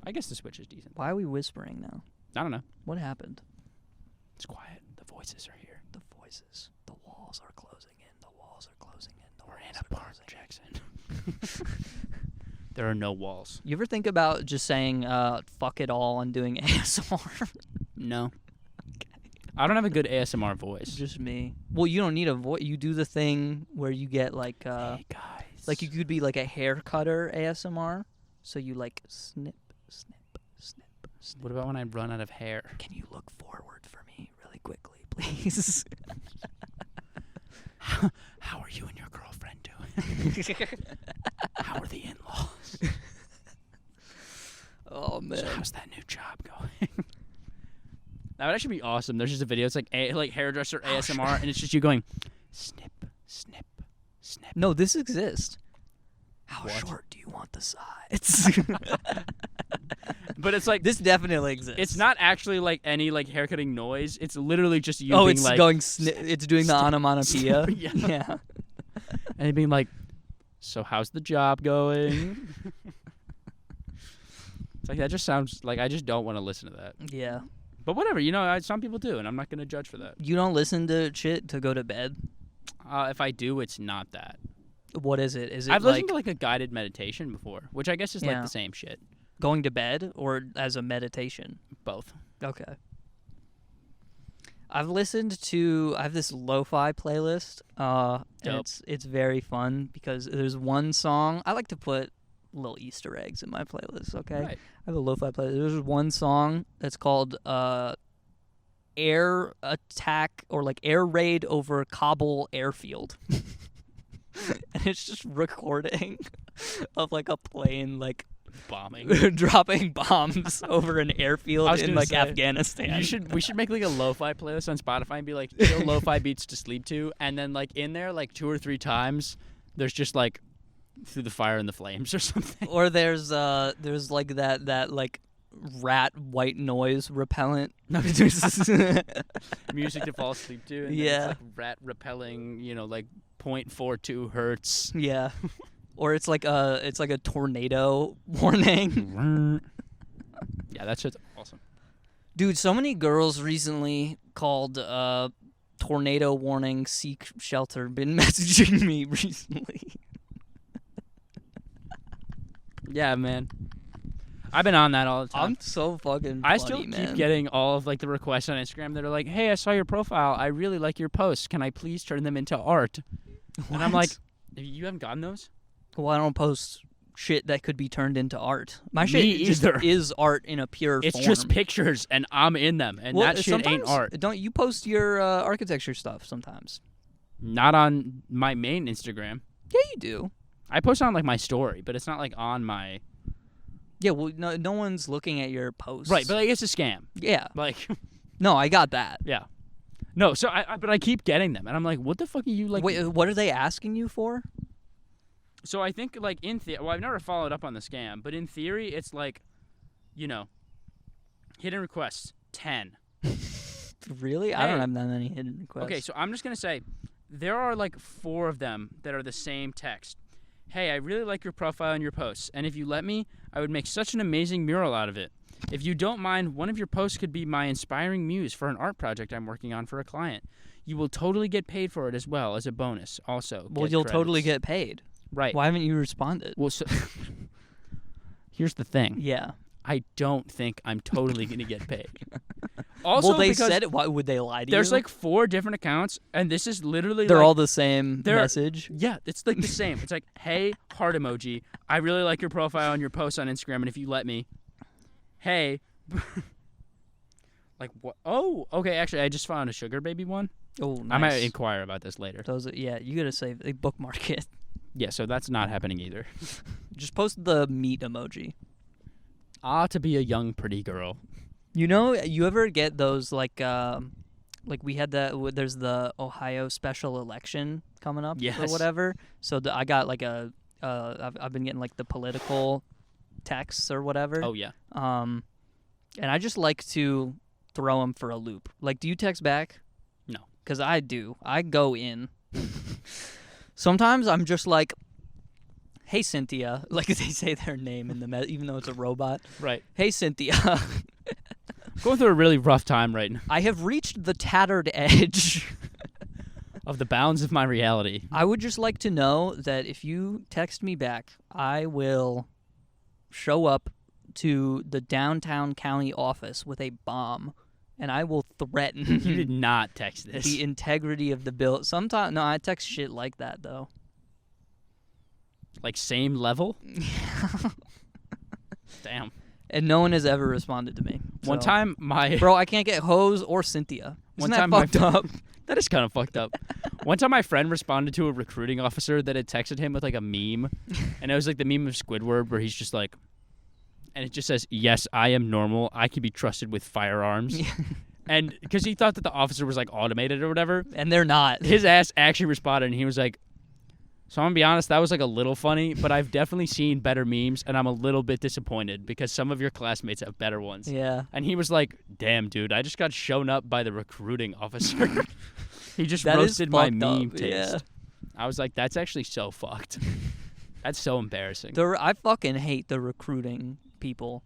I guess the Switch is decent. Why are we whispering now? I don't know. What happened? It's quiet. The voices are here. The voices. The walls are closing in. The walls are closing in. The We're walls in are a park, closing in. Jackson. There are no walls. You ever think about just saying fuck it all and doing ASMR? No. I don't have a good ASMR voice. Just me. Well, you don't need a voice. You do the thing where you get like Hey guys. like you could be like a hair cutter ASMR. So you like snip, snip, snip, snip. What about when I run out of hair? Can you look forward for me really quickly, please? How are you and your girlfriend doing? How are the in-laws? Oh man. So how's that new job going? That would actually be awesome. There's just a video. It's like hairdresser ASMR, and it's just you going snip, snip, snip. No, this exists. How What? short do you want the sides? But it's like This definitely exists. it's not actually like any like haircutting noise. It's literally just you Oh, being it's like going. It's doing the onomatopoeia. Yeah. Yeah. and it being like, so how's the job going? It's like that just sounds like I just don't want to listen to that. Yeah. But whatever, you know, some people do, and I'm not gonna judge for that. You don't listen to shit to go to bed. If I do, it's not that. What is it? Is it I've like listened to like a guided meditation before, which I guess is like Yeah. the same shit. going to bed or as a meditation? Both. Okay. I have this lo-fi playlist, and Dope. it's very fun because there's one song. I like to put little Easter eggs in my playlist, okay? Right. I have a lo-fi playlist. There's one song that's called air attack or like air raid over Kabul airfield. And it's just recording of like a plane like bombing, dropping bombs over an airfield in like say, Afghanistan. We should make like a lo-fi playlist on Spotify and be like chill lo-fi beats to sleep to, and then like in there like 2 or 3 times there's just like through the fire and the flames or something. Or there's like that like rat white noise repellent. Music to fall asleep to. And yeah. Then it's like rat repelling, like 0.42 hertz. Yeah. Or it's like a tornado warning. Yeah, that shit's awesome. Dude, so many girls recently called tornado warning, seek shelter, been messaging me recently. Yeah, man. I've been on that all the time. I'm so fucking funny, I still man. keep getting all of like the requests on Instagram that are like, "Hey, I saw your profile. I really like your posts. Can I please turn them into art?" What? And I'm like, "You haven't gotten those?" Well, I don't post shit that could be turned into art. My Me shit just either. is art in a pure It's form. just pictures, and I'm in them, and that shit ain't art. Don't you post your architecture stuff sometimes? Not on my main Instagram. Yeah, you do. I post on like my story, but it's not like on my. Yeah, well, no one's looking at your posts. Right, but like it's a scam. Yeah. Like. No, I got that. Yeah. No, so but I keep getting them, and I'm like, what the fuck are you like? Wait, what are they asking you for? So I think like well, I've never followed up on the scam, but in theory, it's like, hidden requests 10. Really? I don't have that many hidden requests. Okay, so I'm just gonna say, there are like 4 of them that are the same text. Hey, I really like your profile and your posts, and if you let me, I would make such an amazing mural out of it. If you don't mind, one of your posts could be my inspiring muse for an art project I'm working on for a client. You will totally get paid for it as well as a bonus. Also, well, you'll totally get paid. Right. Why haven't you responded? Well, so here's the thing. Yeah. I don't think I'm totally going to get paid. Also, well, they because said it. Why would they lie to you? there's like 4 different accounts, and this is literally they're like, all the same message. Yeah, it's like the same. It's like, hey, heart emoji. I really like your profile and your posts on Instagram, and if you let me, hey, like what? Oh, okay. Actually, I just found a sugar baby one. Oh, nice. I might inquire about this later. Yeah, you gotta save bookmark it. Yeah, so that's not happening either. Just post the meat emoji. To be a young pretty girl. You ever get those like we had there's the Ohio special election coming up or whatever. So I got like I've been getting like the political texts or whatever. Oh yeah. And I just like to throw them for a loop. Like, do you text back? No. Because I do. I go in. Sometimes I'm just like, hey, Cynthia. Like, they say their name in the even though it's a robot. Right. Hey, Cynthia. Going through a really rough time right now. I have reached the tattered edge of the bounds of my reality. I would just like to know that if you text me back, I will show up to the downtown county office with a bomb, and I will threaten You did not text this. the integrity of the bill. Sometimes, no, I text shit like that, though. Like same level? Damn. And no one has ever responded to me. One So- time, Bro, I can't get Hose or Cynthia. Isn't that fucked up? That is kind of fucked up. One time my friend responded to a recruiting officer that had texted him with like a meme. And it was like the meme of Squidward where he's just like, and it just says, yes, I am normal. I can be trusted with firearms. And because he thought that the officer was like automated or whatever. And they're not. His ass actually responded and he was like, so I'm going to be honest, that was like a little funny, but I've definitely seen better memes and I'm a little bit disappointed because some of your classmates have better ones. Yeah. And he was like, damn, dude, I just got shown up by the recruiting officer. He just That is roasted my fucked meme up, taste. yeah. I was like, that's actually so fucked. That's so embarrassing. I fucking hate the recruiting people.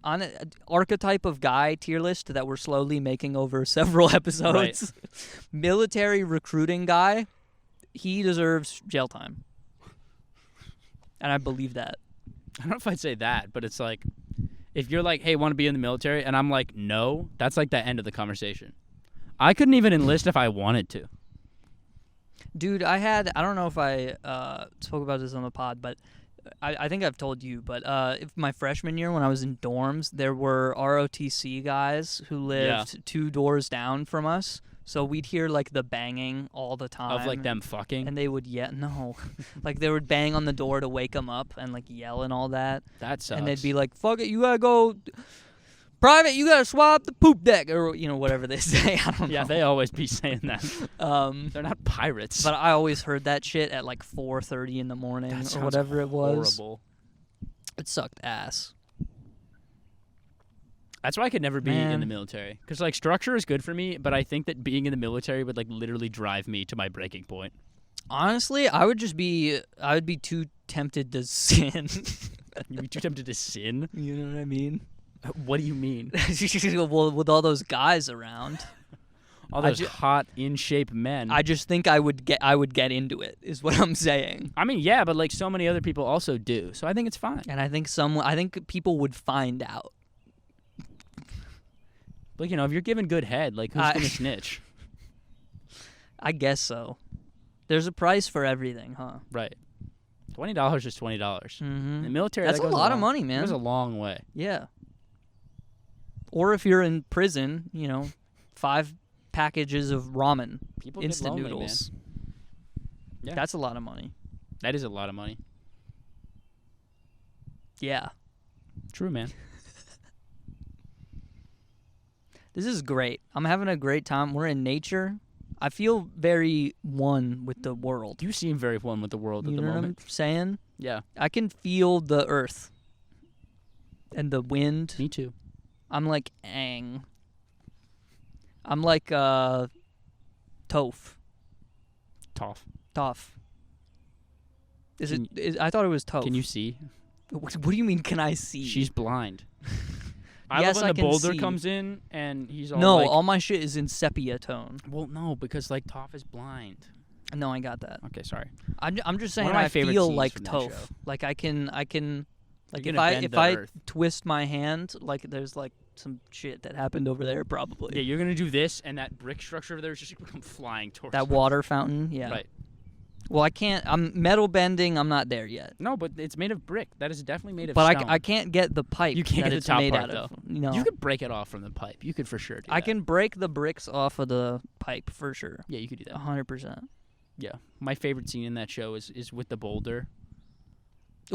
On an archetype of guy tier list that we're slowly making over several episodes. Right. Military recruiting guy, he deserves jail time. And I believe that. I don't know if I'd say that, but it's like, if you're like, hey, want to be in the military? And I'm like, no, that's like the end of the conversation. I couldn't even enlist if I wanted to. Dude, I don't know if I spoke about this on the pod, but I think I've told you, but if my freshman year when I was in dorms, there were ROTC guys who lived 2 doors down from us. So we'd hear like the banging all the time. Of like them fucking? And they would like they would bang on the door to wake them up and like yell and all that. That sucks. And they'd be like, fuck it, you gotta go private, you gotta swap the poop deck, or whatever they say. I don't know. Yeah, they always be saying that. They're not pirates. But I always heard that shit at like 4:30 in the morning or whatever it was. Horrible. It sucked ass. That's why I could never be in the military. Because, like, structure is good for me, but I think that being in the military would, like, literally drive me to my breaking point. Honestly, I would be too tempted to sin. You'd be too tempted to sin? You know what I mean? What do you mean? Well, with all those guys around. All those hot, in-shape men. I just think I would get into it, is what I'm saying. I mean, yeah, but, like, so many other people also do. So I think it's fine. And I think people would find out. Like, if you're giving good head, like, who's going to snitch? I guess so. There's a price for everything, huh? Right. $20 is $20. Mm-hmm. In the military, that's that goes a lot of money, man. It goes a long way. Yeah. Or if you're in prison, 5 packages of ramen, People instant get lonely, noodles. Man. Yeah. That's a lot of money. That is a lot of money. Yeah. True, man. This is great. I'm having a great time. We're in nature. I feel very one with the world. You seem very one with the world at the moment. You know what I'm saying? Yeah. I can feel the earth and the wind. Me too. I'm like Aang. I'm like Toph. Toph. Toph. I thought it was Toph. Can you see? What do you mean, can I see? She's blind. Yes, love when I the can boulder see. comes in and he's all No, like... all my shit is in sepia tone. Well, no, because, like, Toph is blind. No, I got that. Okay, sorry. I'm just saying One of my I favorite feel scenes like from that Toph. show. Like I can like You're if gonna I bend if the I earth. twist my hand, like there's like some shit that happened over there probably. Yeah, you're going to do this, and that brick structure over there is just going to come flying towards That us. water fountain, yeah. Right. Well, I can't. I'm metal bending. I'm not there yet. No, but it's made of brick. That is definitely made of But stone. I can't get the pipe. You can't that get the it's top made part, out of. though. No. You could break it off from the pipe. You could for sure do I that. can break the bricks off of the pipe for sure. Yeah, you could do that. 100%. Yeah. My favorite scene in that show is with the boulder.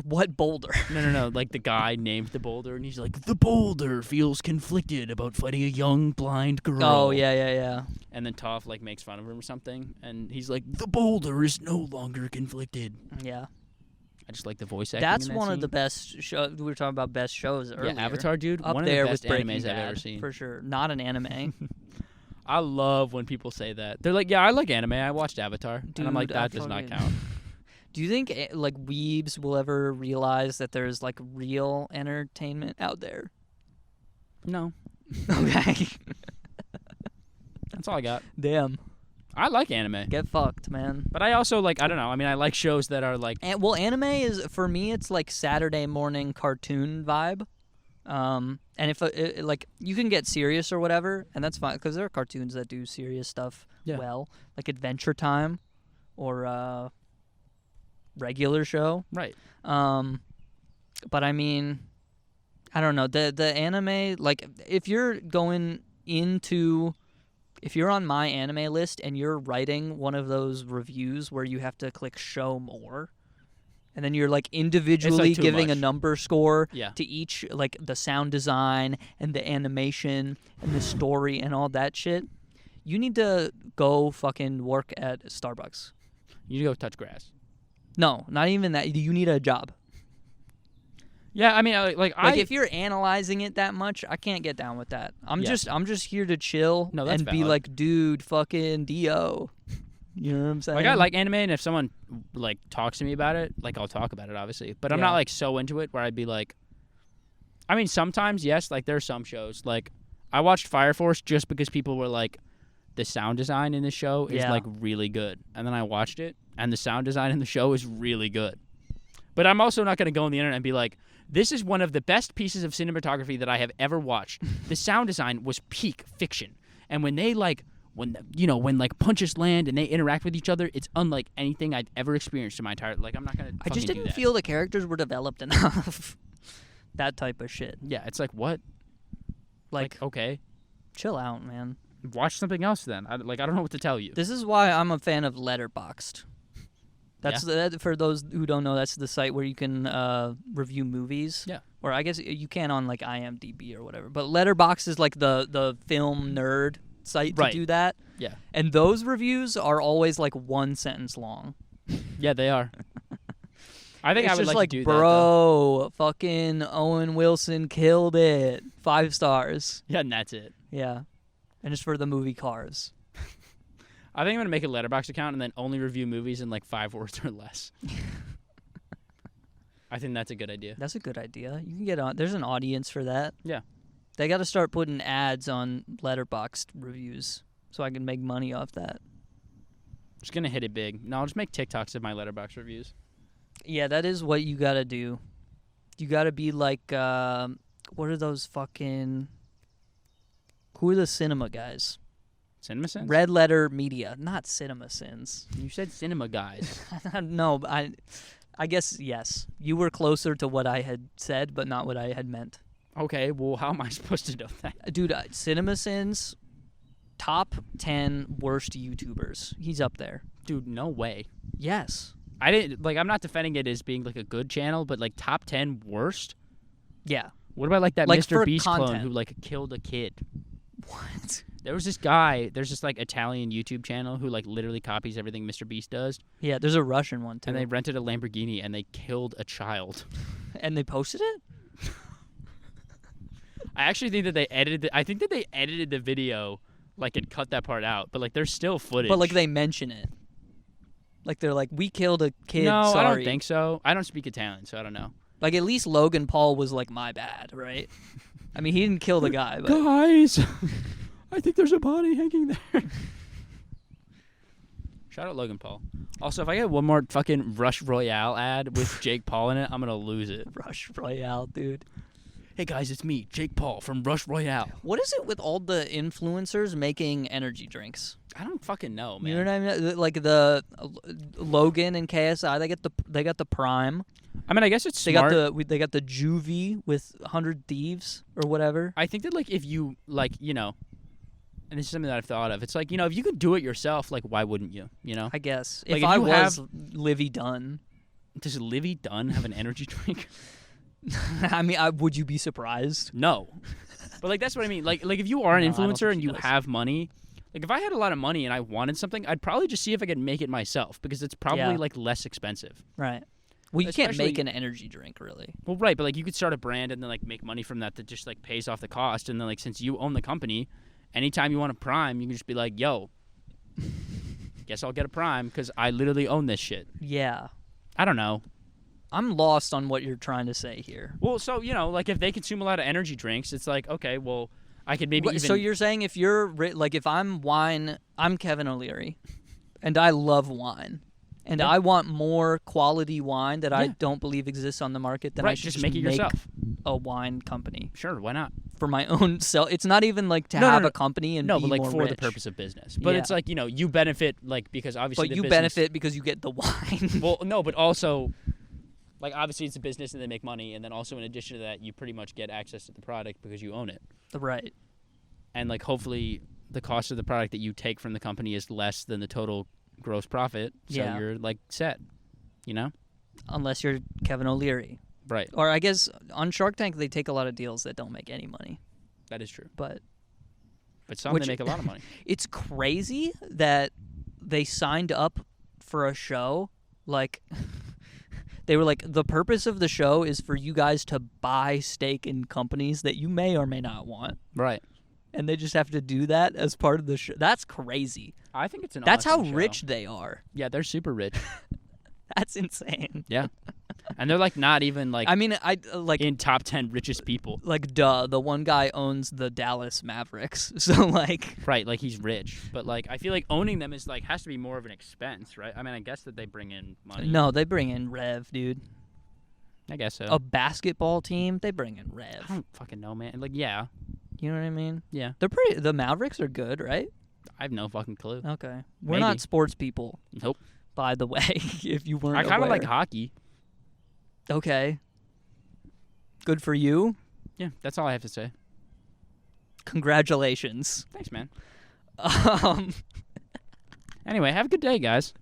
What boulder? No. Like, the guy named the boulder, and he's like, the boulder feels conflicted about fighting a young blind girl. Oh yeah. And then Toph, like, makes fun of him or something, and he's like, the boulder is no longer conflicted. Yeah. I just like the voice acting. That's in that one scene. of the best shows. We were talking about best shows earlier. Yeah, Avatar, dude. Up one there of the best with Breaking animes Bad, I've ever seen. for sure. Not an anime. I love when people say that. They're like, yeah, I like anime. I watched Avatar. Dude, and I'm like, I that does not fucking- count. Do you think like weebs will ever realize that there's like real entertainment out there? No. Okay. That's all I got. Damn. I like anime. Get fucked, man. But I also, like, I don't know. I mean, I like shows that are, like... Well, anime is, for me, it's like Saturday morning cartoon vibe. And if, like, you can get serious or whatever, and that's fine, because there are cartoons that do serious stuff well. Like Adventure Time or regular show. Right. But, I mean, I don't know. The anime, like, if you're going into... If you're on my anime list and you're writing one of those reviews where you have to click show more, and then you're like individually too giving much. a number score Yeah. to each, like the sound design and the animation and the story and all that shit, you need to go fucking work at Starbucks. You need to go touch grass. No, not even that. You need a job. Yeah, I mean, like if you're analyzing it that much, I can't get down with that. I'm Yeah. just here to chill No, that's and be valid. like, dude, fucking Dio. You know what I'm saying? Like, I like anime, and if someone, like, talks to me about it, like, I'll talk about it, obviously. But I'm Yeah. not, like, so into it where I'd be like... I mean, sometimes, yes, like, there are some shows. Like, I watched Fire Force just because people were like, the sound design in this show is, like, really good. And then I watched it, and the sound design in the show is really good. But I'm also not going to go on the internet and be like, this is one of the best pieces of cinematography that I have ever watched. The sound design was peak fiction. And when they, like, when like punches land and they interact with each other, it's unlike anything I've ever experienced in my entire. Like I'm not gonna. I just do didn't that. feel the characters were developed enough. That type of shit. Yeah, it's like what? Like okay, chill out, man. watch something else then. I don't know what to tell you. This is why I'm a fan of Letterboxd. That's for those who don't know, that's the site where you can review movies. Yeah. Or I guess you can on like IMDb or whatever. But Letterboxd is like the film nerd site to do that. Yeah. And those reviews are always like one sentence long. Yeah, they are. I think it's I would just like to do that. Bro, fucking Owen Wilson killed it. 5 stars. Yeah, and that's it. Yeah. And it's for the movie Cars. I think I'm going to make a Letterboxd account and then only review movies in like 5 words or less. I think that's a good idea. That's a good idea. You can get on. There's an audience for that. Yeah. They got to start putting ads on Letterboxd reviews so I can make money off that. Just going to hit it big. No, I'll just make TikToks of my Letterboxd reviews. Yeah, that is what you got to do. You got to be like, what are those fucking... Who are the cinema guys? Cinema Sins? Red Letter Media, not Cinema Sins. You said cinema guys. No, I guess, yes. You were closer to what I had said, but not what I had meant. Okay, well, how am I supposed to know that? Dude, Cinema Sins, top 10 worst YouTubers. He's up there. Dude, no way. Yes. I'm not defending it as being like a good channel, but like top 10 worst? Yeah. What about like that Like Mr. for Beast clone content. who like killed a kid? What? There was this guy, there's this like Italian YouTube channel who like literally copies everything Mr. Beast does. Yeah, there's a Russian one too. And they rented a Lamborghini and they killed a child. And they posted it? I actually think that they edited the video like and cut that part out, but like there's still footage. But like they mention it. Like they're like, we killed a kid, No, sorry. I don't think so. I don't speak Italian, so I don't know. Like at least Logan Paul was like, my bad, right? I mean, he didn't kill the guy, but... Guys, I think there's a body hanging there. Shout out Logan Paul. Also, if I get one more fucking Rush Royale ad with Jake Paul in it, I'm going to lose it. Rush Royale, dude. Hey guys, it's me, Jake Paul from Rush Royale. What is it with all the influencers making energy drinks? I don't fucking know, man. You know what I mean? Like the Logan and KSI, they got the Prime. I mean, I guess it's They smart. got the Juvie with 100 Thieves or whatever. I think that like if you like, you know, and this is something that I've thought of. It's like, you know, if you could do it yourself, like why wouldn't you? You know? I guess Like, if if I you was Livy Dunn, Does Livy Dunn have an energy drink? I mean, would you be surprised? No. But like that's what I mean. Like if you are an No, I don't influencer think and she you does. have money, like if I had a lot of money and I wanted something, I'd probably just see if I could make it myself because it's probably Yeah. like less expensive. Right. Well, you can't Especially- make an energy drink, really. Well, right, but like you could start a brand and then like make money from that just like pays off the cost, and then like since you own the company, anytime you want a Prime, you can just be like, "Yo, guess I'll get a Prime because I literally own this shit." Yeah. I don't know. I'm lost on what you're trying to say here. Well, so you know, like if they consume a lot of energy drinks, it's like okay, well, I could maybe even. So you're saying if you're like if I'm wine, I'm Kevin O'Leary, and I love wine, and Yeah. I want more quality wine that I Yeah. don't believe exists on the market. Then Right, I should just make it yourself. a wine company Sure, why not? for my own self. It's not even like to No, have no. a company and No, be but like more for the rich. purpose of business. But Yeah. it's like, you know, you benefit like because obviously But the you business, benefit because you get the wine. Well, no, but also like obviously it's a business and they make money, and then also in addition to that, you pretty much get access to the product because you own it. Right. And like hopefully the cost of the product that you take from the company is less than the total gross profit. So Yeah. you're like set, you know? Unless you're Kevin O'Leary. Right. Or I guess on Shark Tank they take a lot of deals that don't make any money. That is true. But But some Which- they make a lot of money. it's crazy that they signed up for a show like they were like, the purpose of the show is for you guys to buy stake in companies that you may or may not want, Right. and they just have to do that as part of the show. That's crazy. I think it's an That's how awesome show. rich they are. Yeah, they're super rich. That's insane. Yeah. And they're like not even like I mean, I like in top 10 richest people. like duh, the one guy owns the Dallas Mavericks, so like Right, like he's rich, but like I feel like owning them is like has to be more of an expense, right? I mean, I guess that they bring in money. no, they bring in Rev, dude. I guess so. A basketball team, they bring in I Rev. don't fucking know, man. Like, yeah, You know what I mean? yeah. They're pretty. The Mavericks are good, right? I have no fucking clue. Okay. We're Maybe. not sports people, Nope. by the way, if you weren't I kind of aware. like hockey. Okay. Good for you. Yeah, that's all I have to say. Congratulations. Thanks, man. Um, Anyway, have a good day, guys.